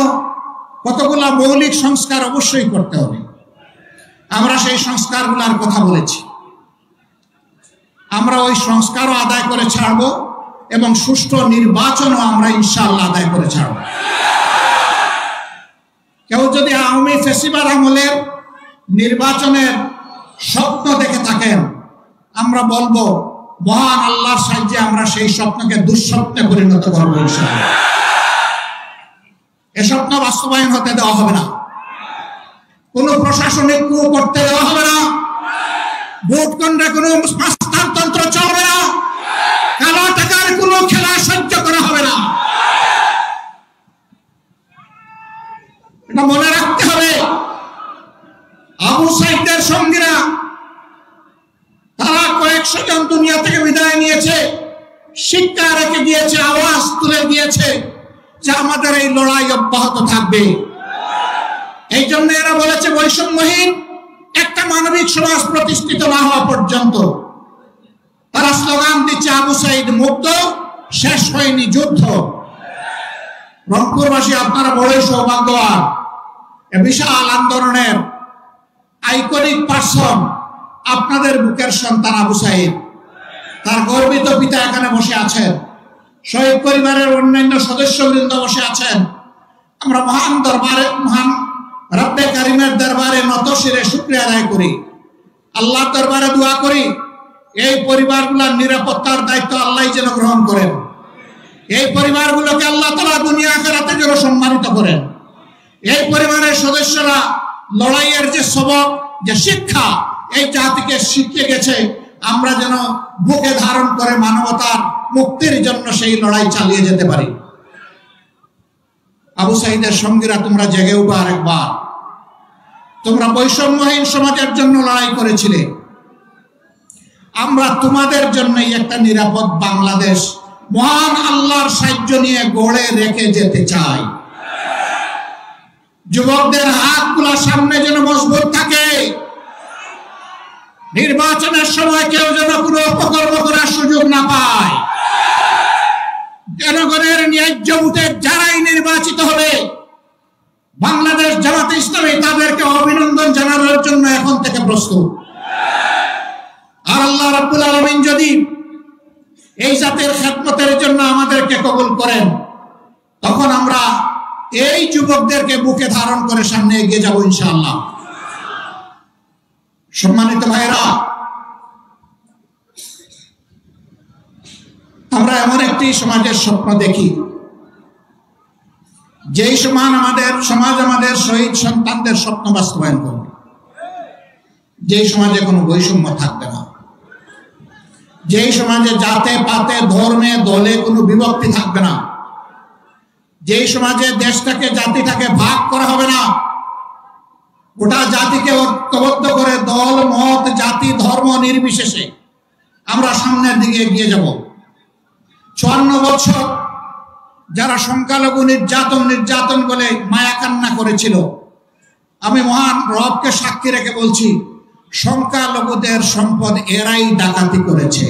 কতগুলো মৌলিক সংস্কার অবশ্যই করতে হবে। আমরা সেই সংস্কারগুলোর কথা বলেছি। আমরা ওই সংস্কারও আদায় করে ছাড়ব এবং সুষ্ঠু নির্বাচনও আমরা ইনশাআল্লাহ আদায় করে ছাড়ব। কেউ যদি আওয়ামী ফেসিবাদ আমলের নির্বাচনের স্বপ্ন দেখে থাকেন, আমরা বলবো মহান আল্লাহর সাহায্যে আমরা সেই স্বপ্নকে দুঃস্বপ্নে পরিণত করবো ইনশাআল্লাহ। এ স্বপ্ন বাস্তবায়ন হতে দেওয়া হবে না, কোন প্রশাসনিক কূপ করতে দেওয়া হবে না, ভোট কেন্দ্রে কোনো হস্তান্তর চলবে না, কালো টাকার কোনো খেলা সহ্য করা হবে না। এটা মনে রাখতে হবে। আবু সাইদের সঙ্গীরা তারা কয়েকশো জন দুনিয়া থেকে বিদায় নিয়েছে, শিক্ষা রেখে গিয়েছে, আওয়াজ তুলে দিয়েছে যে আমাদের এই লড়াই অব্যাহত থাকবে। এই জন্য এরা বলেছে বৈষম্যহীন একটা মানবিক সমাজ প্রতিষ্ঠিত না হওয়া পর্যন্ত। তারা স্লোগান দিচ্ছে আবু সাইদ মুক্ত, শেষ হয়নি যুদ্ধ। রংপুরবাসী আপনারা বড়ই সৌভাগ্যবান, এ বিশাল আন্দোলনের আইকনিক পার্সন আপনাদের বুকের সন্তান আবু সাইদ। তার গর্বিত পিতা এখানে বসে আছেন, শহীদ পরিবারের অন্যান্য সদস্যবৃন্দ বসে আছেন। আমরা মহান দরবারে, মহান রব্বে কারিমের দরবারে নত শিরে শুকরিয়া আদায় করি, আল্লাহর দরবারে দোয়া করি এই পরিবারগুলোর নিরাপত্তার দায়িত্ব আল্লাহ যেন গ্রহণ করেন। এই পরিবারগুলোকে আল্লাহ তাআলা দুনিয়া আখিরাতে যেন সম্মানিত করেন। এই পরিবারের সদস্যরা লড়াইয়ের যে সবক, যে শিক্ষা এই জাতিকে শিখিয়ে গেছে, আমরা যেন বুকে ধারণ করে মানবতার মুক্তির জন্য সেই লড়াই চালিয়ে যেতে পারি। আবু সাইদের সঙ্গীরা তোমরা জেগে উঠো আরেকবার। তোমরা বৈষম্যহীন সমাজের জন্য লড়াই করেছিলে, আমরা তোমাদের জন্যই একটা নিরাপদ বাংলাদেশ মহান আল্লাহর সাহায্য নিয়ে গড়ে রেখে যেতে চাই। যুবকদের হাতগুলো সামনে যেন মজবুত থাকে, নির্বাচনের সময় কেউ যেন কোনো অপকর্ম করার সুযোগ না পায়। জনগণের ন্যায্য ভোটে যারাই নির্বাচিত হবে, বাংলাদেশ জামাতে ইসলামী তাদেরকে অভিনন্দন জানানোর জন্য এখন থেকে প্রস্তুত। আর আল্লাহ রাব্বুল আলামিন যদি এই জাতির খেদমতের জন্য আমাদেরকে কবুল করেন, তখন আমরা এই যুবকদেরকে বুকে ধারণ করে সামনে এগিয়ে যাব ইনশাআল্লাহ। সম্মানিত ভাইরা, আমরা এমন একটি সমাজের স্বপ্ন দেখি যেই সমাজ আমাদের শহীদ সন্তানদের স্বপ্ন বাস্তবায়ন করবে, যেই সমাজে কোনো বৈষম্য থাকবে না, যেই সমাজে জাতে পাতে ধর্মে দলে কোনো বিভক্তি থাকবে না, যেই সমাজে দেশটাকে জাতিটাকে ভাগ করা হবে না, গোটা জাতিকে ঐক্যবদ্ধ করে দল মত জাতি ধর্ম নির্বিশেষে আমরা সামনের দিকে এগিয়ে যাব। 54 বছর যারা সংখ্যালঘু নির্যাতন বলে মায়া কান্না করেছিল, আমি মহান রবকে সাক্ষী রেখে বলছি, সংখ্যালঘুদের সম্পদ এরাই ডাকাতি করেছে।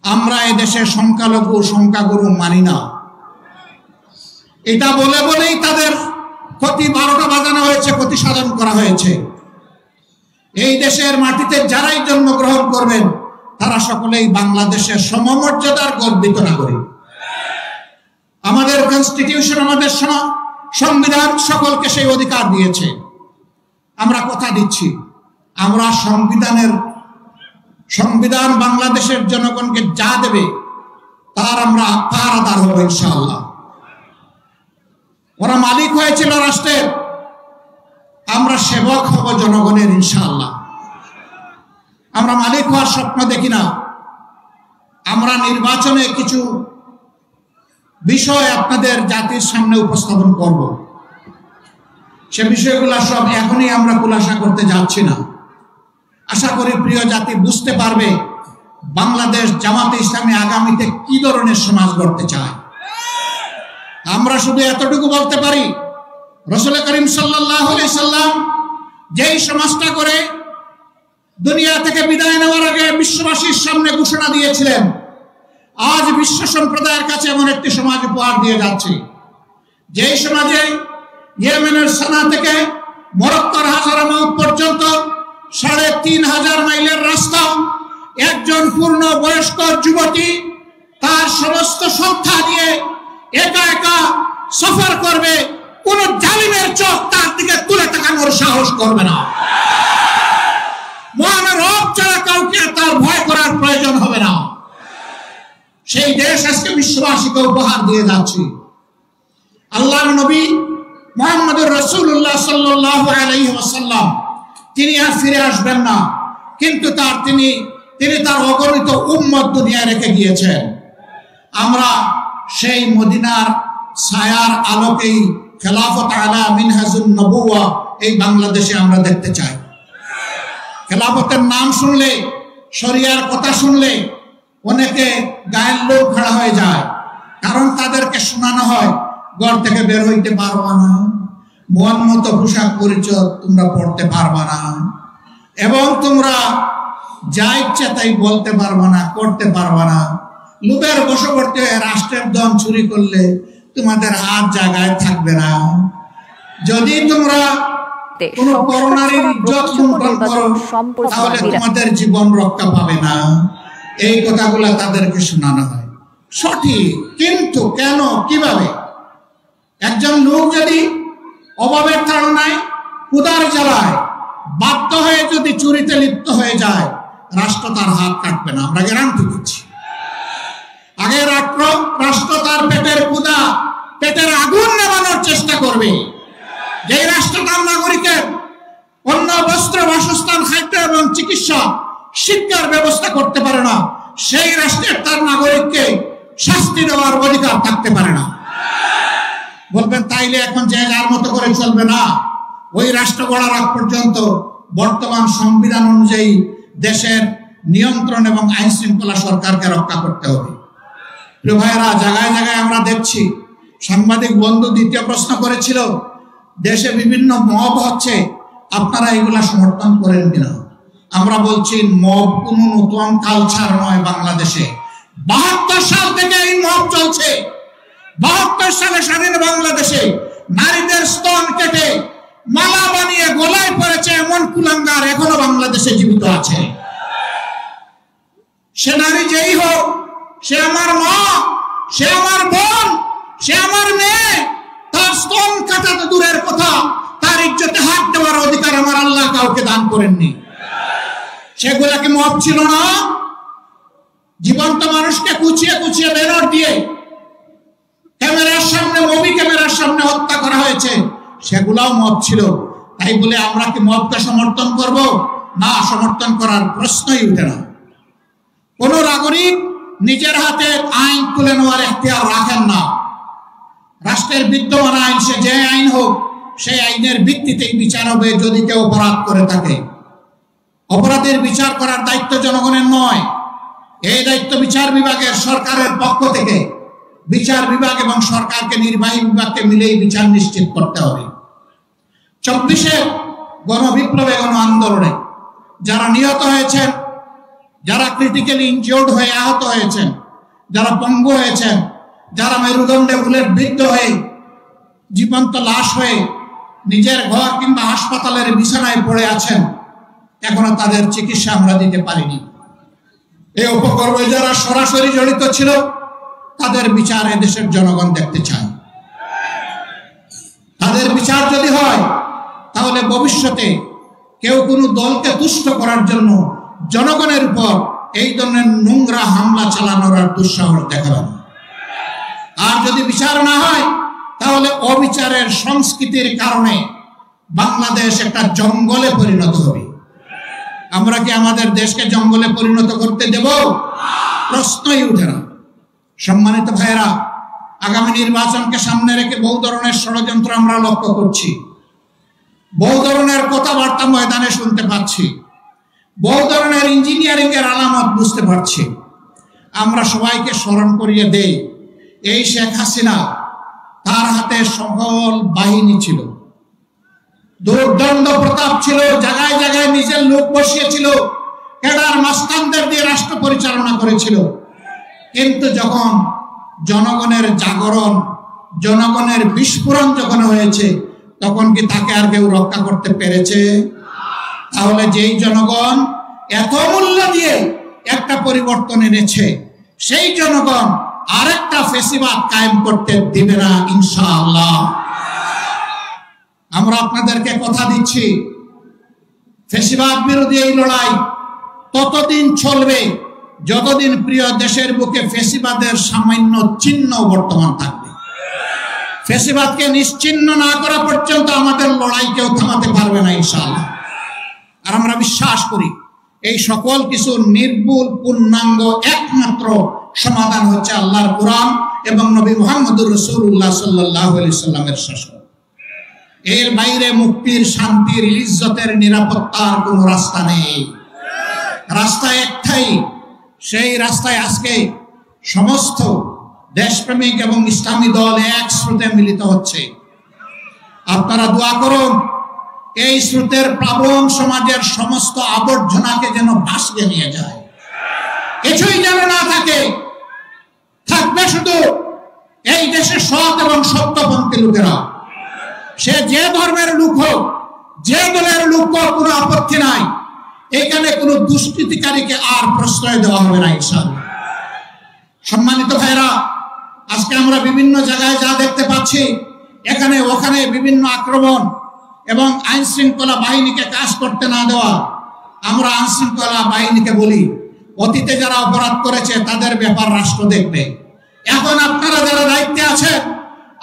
আমরা এদেশে সংখ্যাগুরু মানি না। এটা বলে বলেই তাদের ক্ষতি 12টা বাজানো হয়েছে, ক্ষতি সাধন করা হয়েছে। এই দেশের মাটিতে যারাই জন্মগ্রহণ করবেন তারা সকলেই বাংলাদেশের সমমর্যাদার গর্বিত নাগরিক। আমাদের কনস্টিটিউশন, আমাদের সংবিধান সকলকে সেই অধিকার দিয়েছে। আমরা কথা দিচ্ছি, আমরা সংবিধান বাংলাদেশের জনগণকে যা দেবে তার আমরা পাহারাদার হব ইনশাআল্লাহ। ওরা মালিক হয়েছিল রাষ্ট্রের, আমরা সেবক হব জনগণের ইনশাআল্লাহ। আমরা মালিক হওয়ার স্বপ্ন দেখি না। আমরা নির্বাচনে কিছু বিষয় আপনাদের জাতির সামনে উপস্থাপন করব, সে বিষয়গুলো সব এখনই আমরা খুলাসা করতে যাচ্ছি না। আশা করি প্রিয় জাতি বুঝতে পারবে বাংলাদেশ জামাতে ইসলামী আগামীতে কি ধরনের সমাজ গড়তে চায়। আমরা শুধু এতটুকু বলতে পারি, রাসূল করিম সাল্লাল্লাহু আলাইহি সাল্লাম যেই সমাজটা করে দুনিয়া থেকে বিদায় নেওয়ার আগে বিশ্ববাসীর সামনে ঘোষণা দিয়েছিলেন, আজ বিশ্ব সম্প্রদায়ের কাছে এমন একটি সমাজ উপহার দিয়ে যাচ্ছে, যেই সমাজে ইয়েমেনের সানা থেকে মরক্কোর হাজারামাউত পর্যন্ত 3500 মাইলের রাস্তা একজন পূর্ণ বয়স্ক যুবতী তার সমস্ত সংখ্যা দিয়ে একা একা সফর করবে, কোন জালিমের চোখ তার দিকে তুলে তাকানোর সাহস করবে না। সেই দেশ আজকে বিশ্ববাসীকে উপহার দিয়ে যাচ্ছি। আল্লাহর নবী মুহাম্মদুর রাসূলুল্লাহ সাল্লাল্লাহু আলাইহি ওয়াসাল্লাম তিনি আর ফিরে আসবেন না, কিন্তু তিনি তার অগণিত উম্মত দুনিয়ায় রেখে গিয়েছেন। আমরা সেই মদিনার ছায়ার আলোকেই খেলাফত আলা মিনহাজুন নবুওয়া এই বাংলাদেশে আমরা দেখতে চাই। খেলাফতের নাম শুনলে, শরিয়ার কথা শুনলে অনেকে গায়ের লোক খাড়া হয়ে যায়, কারণ তাদেরকে শোনানো হয় ঘর থেকে বের হইতে পারবা না, মন মতো পোশাক পরিচয় তোমরা পড়তে পারবা না, এবং তোমরা যা ইচ্ছা তাই বলতে পারবা না, করতে পারবা না। লোভের বশবর্তী হয়ে রাষ্ট্রের ধন চুরি করলে তোমাদের হাত জায়গায় থাকবে না। যদি তোমরা কোন করোনারি ইজ্জত লুণ্ঠন করো তাহলে তোমাদের জীবন রক্ষা পাবে না। এই কথাগুলো তাদেরকে শোনানো হয়, সঠিক, কিন্তু কেন, কিভাবে? একজন লোক যদি অভাবের তাড়নায়, ক্ষুধার জ্বালায় বাধ্য হয়ে যদি চুরিতে লিপ্ত হয়ে যায়, রাষ্ট্র তার হাত কাটবে না, আমরা গ্যারান্টি দিচ্ছি। আগে রাষ্ট্র তার পেটের ক্ষুধা, পেটের আগুন নেভানোর চেষ্টা করবে। যে রাষ্ট্র তার নাগরিকের অন্য বস্ত্র, বাসস্থান, খাদ্য এবং চিকিৎসা, শিক্ষার ব্যবস্থা করতে পারে না, সেই রাষ্ট্রের তার নাগরিককে শাস্তি দেওয়ার অধিকার থাকতে পারে না। বলবেন তাইলে এখন যে যার মতো করে চলবে না, ওই রাষ্ট্র গড়ার আগ পর্যন্ত বর্তমান সংবিধান অনুযায়ী দেশের নিয়ন্ত্রণ এবং আইন শৃঙ্খলা সরকারকে রক্ষা করতে হবে। প্রিয় ভাইয়েরা, জায়গায় জায়গায় আমরা দেখছি, সাংবাদিক বন্ধু দ্বিতীয় প্রশ্ন করেছিল, দেশে বিভিন্ন মব হচ্ছে, আপনারা এগুলা সমর্থন করেন কিনা? আমরা বলছি মব কোন নতুন কালচার নয় বাংলাদেশে। 72 সাল থেকে এই মব চলছে। 72 সালে স্বাধীন বাংলাদেশে নারীদের স্তন কেটে মালা বানিয়ে গলায় পড়েছে এমন কুলাঙ্গার এখনো বাংলাদেশে জীবিত আছে। সে নারী যেই হোক, সে আমার মা, সে আমার বোন, সে আমার মেয়ে, তার স্তন কাটা তো দূরের কথা, তার ইজ্জতে হাত দেওয়ার অধিকার আমার আল্লাহ কাউকে দান করেননি। সেগুলা কি মব ছিল না? জীবন্ত মানুষকে কুচিয়ে কুচিয়ে ব্যানার দিয়ে ক্যামেরার সামনে, মুভি ক্যামেরার সামনে হত্যা করা হয়েছে, সেগুলাও মব ছিল। তাই বলে আমরা কি মবকে সমর্থন করব? না, সমর্থন করার প্রশ্নই উঠে না। কোন নাগরিক নিজের হাতে আইন তুলে নেওয়ার এখতিয়ার রাখেন না। রাষ্ট্রের বিদ্যমান আইন, সে যে আইন হোক, সেই আইনের ভিত্তিতেই বিচার হবে। যদি কেউ অপরাধ করে থাকে, অপরাধের বিচার করার দায়িত্ব জনগণের নয়, এই দায়িত্ব বিচার বিভাগের, সরকারের পক্ষ থেকে বিচার বিভাগ এবং সরকারকে, নির্বাহী বিভাগকে মিলেই বিচার নিশ্চিত করতে হবে। 24-এর গণবিপ্লবে, গণ আন্দোলনে যারা নিহত হয়েছেন, যারা ক্রিটিক্যালি ইনজিওর্ড হয়ে আহত হয়েছেন, যারা পঙ্গু হয়েছেন, যারা মেরুদণ্ডে বুলেট বিদ্ধ হয়ে জীবন্ত লাশ হয়ে নিজের ঘর কিংবা হাসপাতালের বিছানায় পড়ে আছেন, এখনো তাদের চিকিৎসা আমরা দিতে পারিনি। এই উপকর্মে যারা সরাসরি জড়িত ছিল, তাদের বিচার দেশের জনগণ দেখতে চায়। তাদের বিচার যদি হয়, তাহলে ভবিষ্যতে কেউ কোনো দলকে তুষ্ট করার জন্য জনগণের উপর এই ধরনের নোংরা হামলা চালানোর আর দুঃসাহস দেখাবে না। আর যদি বিচার না হয়, তাহলে অবিচারের সংস্কৃতির কারণে বাংলাদেশ একটা জঙ্গলে পরিণত হবে। আমরা কি আমাদের দেশকে জঙ্গলে পরিণত করতে দেব? প্রশ্নই উঠে না। সম্মানিত ভাইয়েরা, আগামী নির্বাচনকে সামনে রেখে বহু ধরনের ষড়যন্ত্র আমরা লক্ষ্য করছি, বহু ধরনের কথাবার্তা ময়দানে শুনতে পাচ্ছি, বহু ধরনের ইঞ্জিনিয়ারিং এর আলামত বুঝতে পারছি। আমরা সবাইকে স্মরণ করিয়ে দেই, এই শেখ হাসিনা, তার হাতে সকল বাহিনী ছিল, দুর্দণ্ড প্রতাপ ছিল, জায়গায় জায়গায় নিজের লোক বসিয়েছিল, ক্যাডার মাস্তানদের দিয়ে রাষ্ট্র পরিচালনা করেছিল। কিন্তু যখন জনগণের জাগরণ, জনগণের বিস্ফোরণ যখন হয়েছে, তখন কি তাকে আর কেউ রক্ষা করতে পেরেছে? তাহলে যেই জনগণ এত মূল্য দিয়ে একটা পরিবর্তন এনেছে, সেই জনগণ আরেকটা ফেসিবাদ কায়েম করতে দিবে না ইনশাআল্লাহ। আমরা আপনাদেরকে কথা দিচ্ছি, ফেসিবাদ বিরোধী এই লড়াই ততদিন চলবে যতদিন প্রিয় দেশের বুকে ফ্যাসিবাদের সামান্য চিহ্ন বর্তমান থাকবে। ফ্যাসিবাদকে নিশ্চিহ্ন না করা পর্যন্ত আমাদের লড়াই কেউ থামাতে পারবে না ইনশাআল্লাহ। আর আমরা বিশ্বাস করি এই সকল কিছু নির্ভুল পূর্ণাঙ্গ একমাত্র সমাধান হচ্ছে আল্লাহর কোরআন এবং নবী মুহাম্মদুর রাসূলুল্লাহ সাল্লাল্লাহু আলাইহি সাল্লামের শাসন। এর বাইরে মুক্তির, শান্তির, ইজ্জতের, নিরাপত্তার কোনো রাস্তা নেই। রাস্তা একটাই, সেই রাস্তায় আজকে সমস্ত দেশপ্রেমিক এবং ইসলামী দল এক স্রোতে মিলিত হচ্ছে। আপনারা দোয়া করুন এই স্রোতের প্লাবন সমাজের সমস্ত আবর্জনাকে যেন ভাসিয়ে নিয়ে যায়, কিছুই যেন না থাকে। থাকবে শুধু এই দেশে সৎ এবং সত্যপন্থী লোকেরা। সে যে ধর্মের লোক হোক, যে দলের লোক হোক, কোনো আপত্তি নাই। এখানে কোনো দুষ্কৃতিকারীকে আর প্রশ্রয় দেওয়া হবে না ইনশাআল্লাহ। সম্মানিত ভাইরা, আজকে আমরা বিভিন্ন জায়গায় যা দেখতে পাচ্ছি, এখানে ওখানে বিভিন্ন আক্রমণ এবং আইন শৃঙ্খলা বাহিনীকে কাজ করতে না দেওয়া। আমরা আইন শৃঙ্খলা বাহিনীকে বলি, অতীতে যারা অপরাধ করেছে তাদের ব্যাপার রাষ্ট্র দেখবে। এখন আপনারা যারা দায়িত্বে আছেন,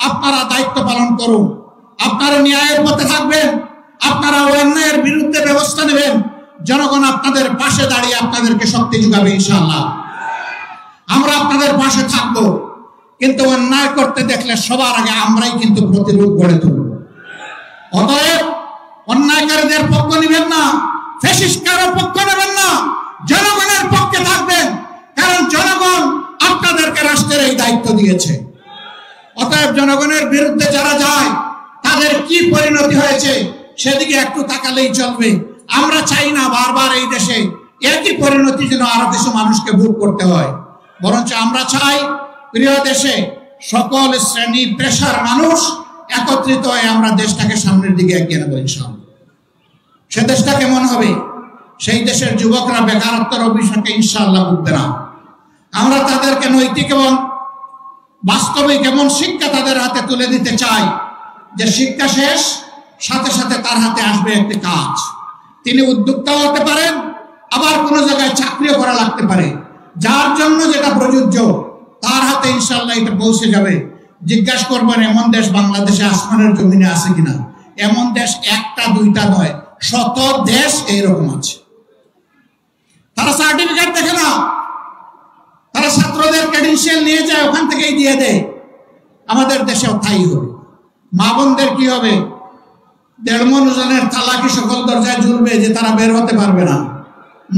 আপনারা দায়িত্ব পালন করুন। আপনারা ন্যায়ের পথে থাকবেন, আপনারা অন্যায়ের বিরুদ্ধে ব্যবস্থা নেবেন। জনগণ আপনাদের পাশে দাঁড়িয়ে আপনাদেরকে শক্তি যোগাবে ইনশাআল্লাহ। আমরা আপনাদের পাশে থাকবো, কিন্তু অন্যায় করতে দেখলে সবার আগে আমরাই কিন্তু প্রতিরোধ গড়ে তুলব। অতএব অন্যায়কারীদের পক্ষ নেবেন না, ফ্যাসিস্টদের পক্ষ নেবেন না, জনগণের পক্ষে থাকবেন, কারণ জনগণ আপনাদেরকে রাষ্ট্রের এই দায়িত্ব দিয়েছে। অতএব জনগণের বিরুদ্ধে যারা যায় তাদের কি পরিণতি হয়েছে সেদিকে একটু তাকালেই চলবে। আমরা চাই না বারবার এই দেশে একই পরিণতি যেন আরো কিছু মানুষকে ভোগ করতে হয়, বরঞ্চ আমরা চাই প্রিয় দেশে সকল শ্রেণী পেশার মানুষ একত্রিত হয়ে আমরা দেশটাকে সামনের দিকে এগিয়ে নেব ইনশাআল্লাহ। সে দেশটা কেমন হবে? সেই দেশের যুবকরা বেকারত্বের অভিশাপে ইনশাআল্লাহ ভুগবে না। আমরা তাদেরকে নৈতিক এবং বাস্তবিক এমন শিক্ষা তাদের হাতে তুলে দিতে চাই যে শিক্ষা শেষ সাথে সাথে তার হাতে আসবে একটি কাজ। তিনি উদ্যোক্তাও হতে পারেন, আবার কোনো জায়গায় চাকরিও করা লাগতে পারে। যার জন্য যেটা প্রযোজ্য তার হাতে ইনশাআল্লাহ এটা পৌঁছে যাবে। জিজ্ঞাসা করবেন এমন দেশ বাংলাদেশে আসমানের জমিনে আছে কিনা? এমন দেশ একটা দুইটা নয়, শত দেশ এইরকম আছে। তারা সার্টিফিকেট দেখে না, তারা ছাত্রদের ক্রেডেনশিয়াল নিয়ে যায়, ওখান থেকেই দিয়ে দেয়। আমাদের দেশেও তাই হবে। মা বোনদের কি হবে? 1.5 মণ ওজনের তালা কি সকল দরজায় ঝুলবে যে তারা বের হতে পারবে না?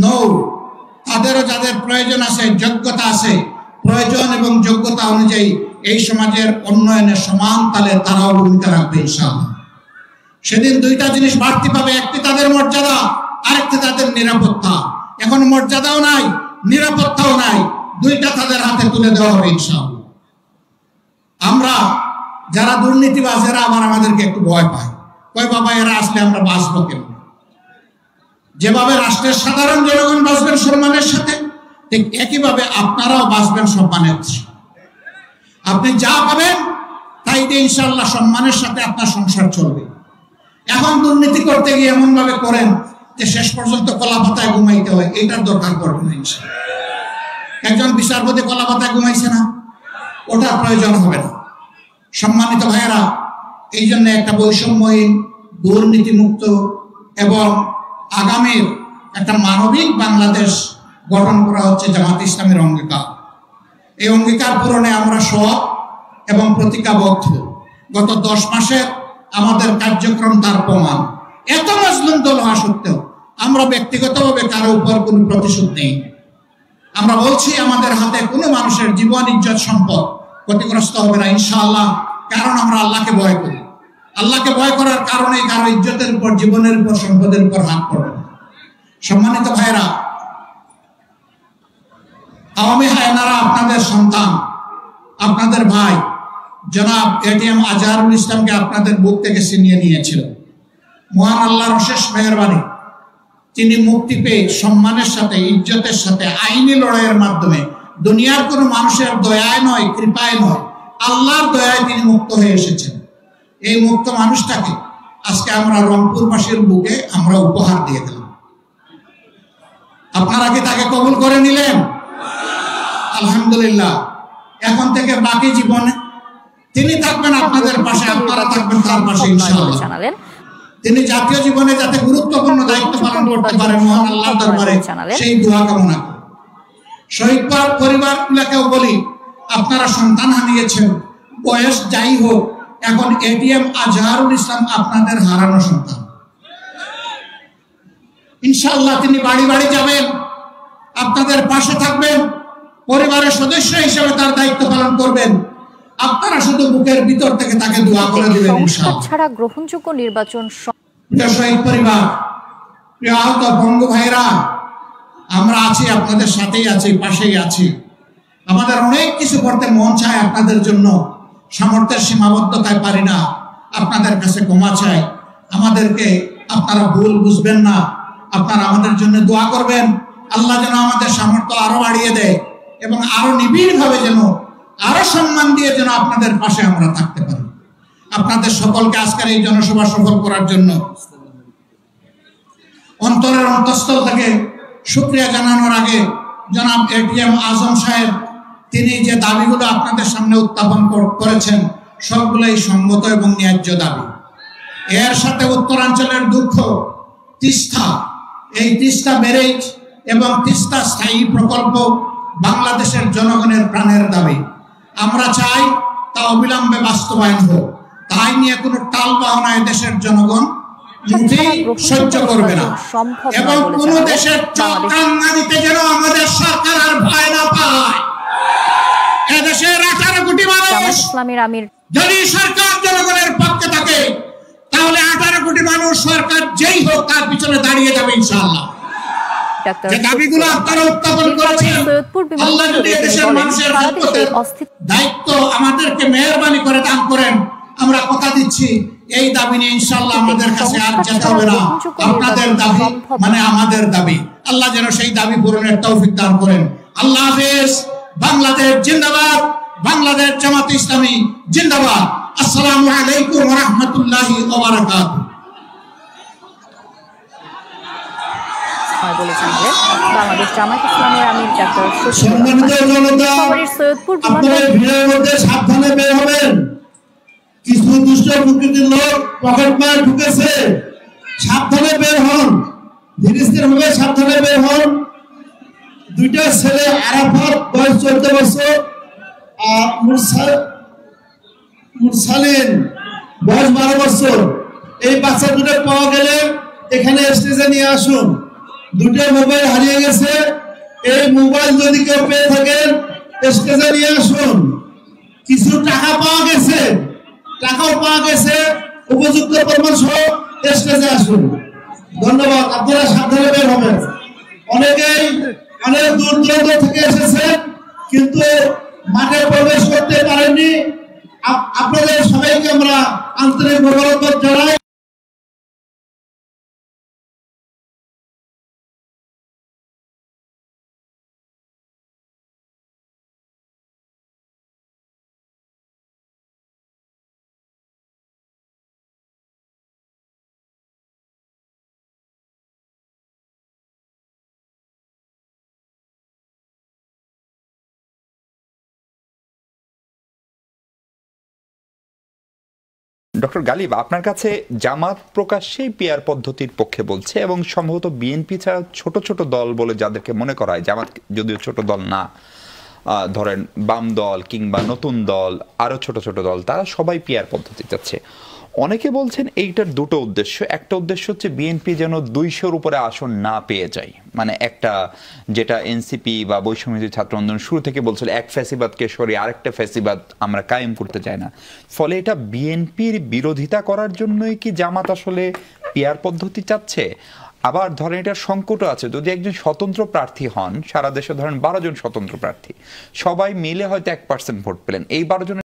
নো, তাদেরও যাদের প্রয়োজন আছে, যোগ্যতা আছে, প্রয়োজন এবং যোগ্যতা অনুযায়ী এই সমাজের উন্নয়নে সমান তালে তারাও ভূমিকা রাখবে ইনশাআল্লাহ। সেদিন দুইটা জিনিস বাড়তি পাবে, একটি তাদের মর্যাদা, আরেকটি তাদের নিরাপত্তা। এখন মর্যাদাও নাই, নিরাপত্তাও নাই, দুইটা তাদের হাতে তুলে দেওয়া হবে ইনশাআল্লাহ। আমরা যারা দুর্নীতিবাজেরা আবার আমাদেরকে একটু ভয় পায়, কয় বাবা এরা আসলে আমরা বাঁচবো কেন? যেভাবে রাষ্ট্রের সাধারণ জনগণ বাঁচবেন সম্মানের সাথে, ঠিক একইভাবে আপনারাও বাঁচবেন সম্মানের। আপনি যা পাবেন তাই দিয়ে ইনশাআল্লাহ সম্মানের সাথে আপনার সংসার চলবে। এখন দুর্নীতি করতে গিয়ে এমন ভাবে করেন যে শেষ পর্যন্ত কলা পাতায় ঘুমাইতে হয়, এইটার দরকার পড়বে না ইনশাআল্লাহ। একজন বিচারপতি কলা পাতায় ঘুমাইছে না, ওটার প্রয়োজন হবে না। সম্মানিত ভাইয়েরা, এই জন্য একটা বৈষম্যহীন, দুর্নীতিমুক্ত এবং আগামীর একটা মানবিক বাংলাদেশ গঠন করা হচ্ছে জামাত ইসলামের অঙ্গীকার। এই অঙ্গীকার পূরণে আমরা সৎ এবং প্রতিজ্ঞাবদ্ধ। গত 10 মাসের আমাদের কার্যক্রম তার প্রমাণ। এত মজলুম দল হওয়া সত্ত্বেও আমরা ব্যক্তিগতভাবে কারো উপর কোনো প্রতিশোধ নেই। আমরা বলছি আমাদের হাতে কোনো মানুষের জীবন, ইজ্জত, সম্পদ ক্ষতিগ্রস্ত হবে না ইনশাআল্লাহ, কারণ আমরা আল্লাহকে ভয় করি। আল্লাহকে ভয় করার কারণে কারো ইজ্জতের উপর, জীবনের উপর, সম্পদের উপর হাত পড়বে না। সম্মানিত ভাইরা, আওয়ামী হায়নারা আপনাদের সন্তান, আপনাদের ভাই জনাব এটিএম আজহারুল ইসলামকে আপনাদের বুক থেকে ছিনিয়ে নিয়েছিল। মহান আল্লাহর অশেষ মেহেরবানি, তিনি মুক্তি পেয়ে সম্মানের সাথে, ইজ্জতের সাথে, আইনি লড়াইয়ের মাধ্যমে, দুনিয়ার কোনো মানুষের দয়ায় নয়, কৃপায় নয়, আল্লাহর দয়ায় তিনি মুক্ত হয়ে এসেছেন। এই মুক্ত মানুষটাকে আজকে আমরা রংপুরবাসীর বুকে আমরা উপহার দিয়ে দিলাম। আপনারা কি তাকে কবুল করে নিলেন? আলহামদুলিল্লাহ এখন থেকে বাকি জীবনে তিনি থাকবেন আপনাদের পাশে, আপনারা থাকবেন তার পাশে ইনশাআল্লাহ। তিনি জাতীয় জীবনে যাতে গুরুত্বপূর্ণ দায়িত্ব পালন করতে পারেন মহান আল্লাহর দরবারে সেই দোয়া কামনা করি। শহীদ পরিবারগুলোকেও বলি, আপনারা সন্তান হারিয়েছেন, বয়স যাই হোক, এখন এটিএম আজহারুল ইসলাম আপনাদের হারানো সন্তান। ইনশাআল্লাহ তিনি বাড়ি বাড়ি যাবেন, আপনাদের পাশে থাকবেন, পরিবারের সদস্য হিসেবে তার দায়িত্ব পালন করবেন। আপনারা শুধু বুকের ভিতর থেকে তাকে দোয়া করে দিবেন ইনশাআল্লাহ। ছাড়া গ্রহণযোগ্য নির্বাচন। প্রিয় শহীদ পরিবার, প্রিয় আহত বঙ্গু ভাইরা, আমরা আছি, আপনাদের সাথেই আছি, পাশেই আছি। আমাদের অনেক কিছু করতে মন চায় আপনাদের জন্য, সামর্থ্যের সীমাবদ্ধতায় পারি না। আপনাদের কাছে ক্ষমা চাই, আমাদেরকে আপনারা ভুল বুঝবেন না। আপনারা আমাদের জন্য দোয়া করবেন, আল্লাহ যেন আমাদের সামর্থ্য আরো বাড়িয়ে দেয় এবং আরো নিবিড় ভাবে যেন, আরো সম্মান দিয়ে যেন আপনাদের পাশে আমরা থাকতে পারি। আপনাদের সকলকে আজকের এই জনসভা সফল করার জন্য অন্তরের অন্তঃস্থল থেকে শুকরিয়া জানানোর আগে জনাব এটিএম আজম সাহেব, তিনি যে দাবিগুলো আপনাদের সামনে উত্থাপন করেছেন সবগুলোই সঙ্গত এবং ন্যায্য দাবি। এর সাথে উত্তরাঞ্চলের দুঃখ, তিস্তা, এই তিস্তা ব্যারেজ এবং তিস্তা স্থায়ী প্রকল্প বাংলাদেশের জনগণের প্রাণের দাবি। আমরা চাই তা অবিলম্বে বাস্তবায়ন হোক। তাই নিয়ে কোনো টাল বাহানায় দেশের জনগণ সহ্য করবে না এবং কোন দেশের চক্রান্তিতে যেন আমাদের সরকার আর ভয় না পায়। এদেশের 18 কোটি মানুষ যদি সরকার জনগণের পক্ষে থাকে, তাহলে 18 কোটি মানুষ সরকার যেই হোক তার পিছনে দাঁড়িয়ে যাবে ইনশাআল্লাহ। যে দাবিগুলো আপনারা উত্থাপন করেছেন, আল্লাহ যদি দেশের মানুষের দায়িত্ব আমাদেরকে মেহেরবানি করে দান করেন, আমরা কথা দিচ্ছি এই দাবি নিয়ে ইনশাআল্লাহ আমাদের কাছে আর যেতে হবে না। আপনাদের দাবি মানে আমাদের দাবি। আল্লাহ যেন সেই দাবি পূরণের তৌফিক দান করেন। আল্লাহ হাফেজ। বাংলাদেশ জিন্দাবাদ, বাংলাদেশ জামাত ইসলামী জিন্দাবাদ। আসসালামু আলাইকুম ওয়া রাহমাতুল্লাহি ওয়া বারাকাতুহু। বাংলাদেশ জামাত ইসলামের আমির ডাক্তার সম্মানিত জনতা, আপনারা ভিড়ের মধ্যে সাবধানে বের হবেন। কিছু দুষ্ট প্রকৃতির লোক পকেট মার ঢুকেছে, সাবধানে বের হন, ধীরে স্থির ভাবে সাবধানে বের হন। দুইটা ছেলে, আরাফাত বয়স 14 বছর, মুরসালিন বয়স 12 বছর, এই বাচ্চা দুটো পাওয়া গেলে এখানে স্টেজে নিয়ে আসুন। দুটো মোবাইল হারিয়ে গেছে, এই মোবাইল যদি কেউ পেয়ে থাকেন স্টেজে নিয়ে আসুন। কিছু টাকা পাওয়া গেছে, টাকাও পাওয়া গেছে, উপযুক্ত প্রমাণ সহ স্টেজে আসুন। ধন্যবাদ। আপনারা সাবধানে বের হবেন। অনেকেই অনেক দূর দূরান্ত থেকে এসেছেন কিন্তু মাঠে প্রবেশ করতে পারেননি। আপনাদের সবাইকে আমরা আন্তরিক মোবারকবাদ জানাই। ডক্টর গালিব, আপনার কাছে জামাত প্রকাশ্যেই পিআর পদ্ধতির পক্ষে বলছে এবং সম্ভবত বিএনপি ছাড়া ছোট ছোট দল বলে যাদেরকে মনে করা হয়, জামাত যদিও ছোট দল না, ধরেন বাম দল কিংবা নতুন দল, আরো ছোট ছোট দল, তারা সবাই পিআর পদ্ধতি চাচ্ছে। অনেকে বলছেন এইটার দুটো উদ্দেশ্য। একটা উদ্দেশ্য হচ্ছে বিএনপি যেন 200-র উপরে আসন না পেয়ে যায়, মানে একটা যেটা এনসিপি বা বৈষম্য ছাত্র আন্দোলন শুরু থেকে বলছিল, এক ফ্যাসিবাদকে সরিয়ে আরেকটা ফ্যাসিবাদ আমরা কায়েম করতে চাই না। ফলে এটা বিএনপির বিরোধিতা করার জন্যই কি জামাত আসলে পিআর পদ্ধতি চাচ্ছে? আবার ধরেন এটার সংকটও আছে, যদি একজন স্বতন্ত্র প্রার্থী হন, সারা দেশে ধরেন 12 জন স্বতন্ত্র প্রার্থী, সবাই মিলে হয়তো 1% ভোট পেলেন, এই 12 জনের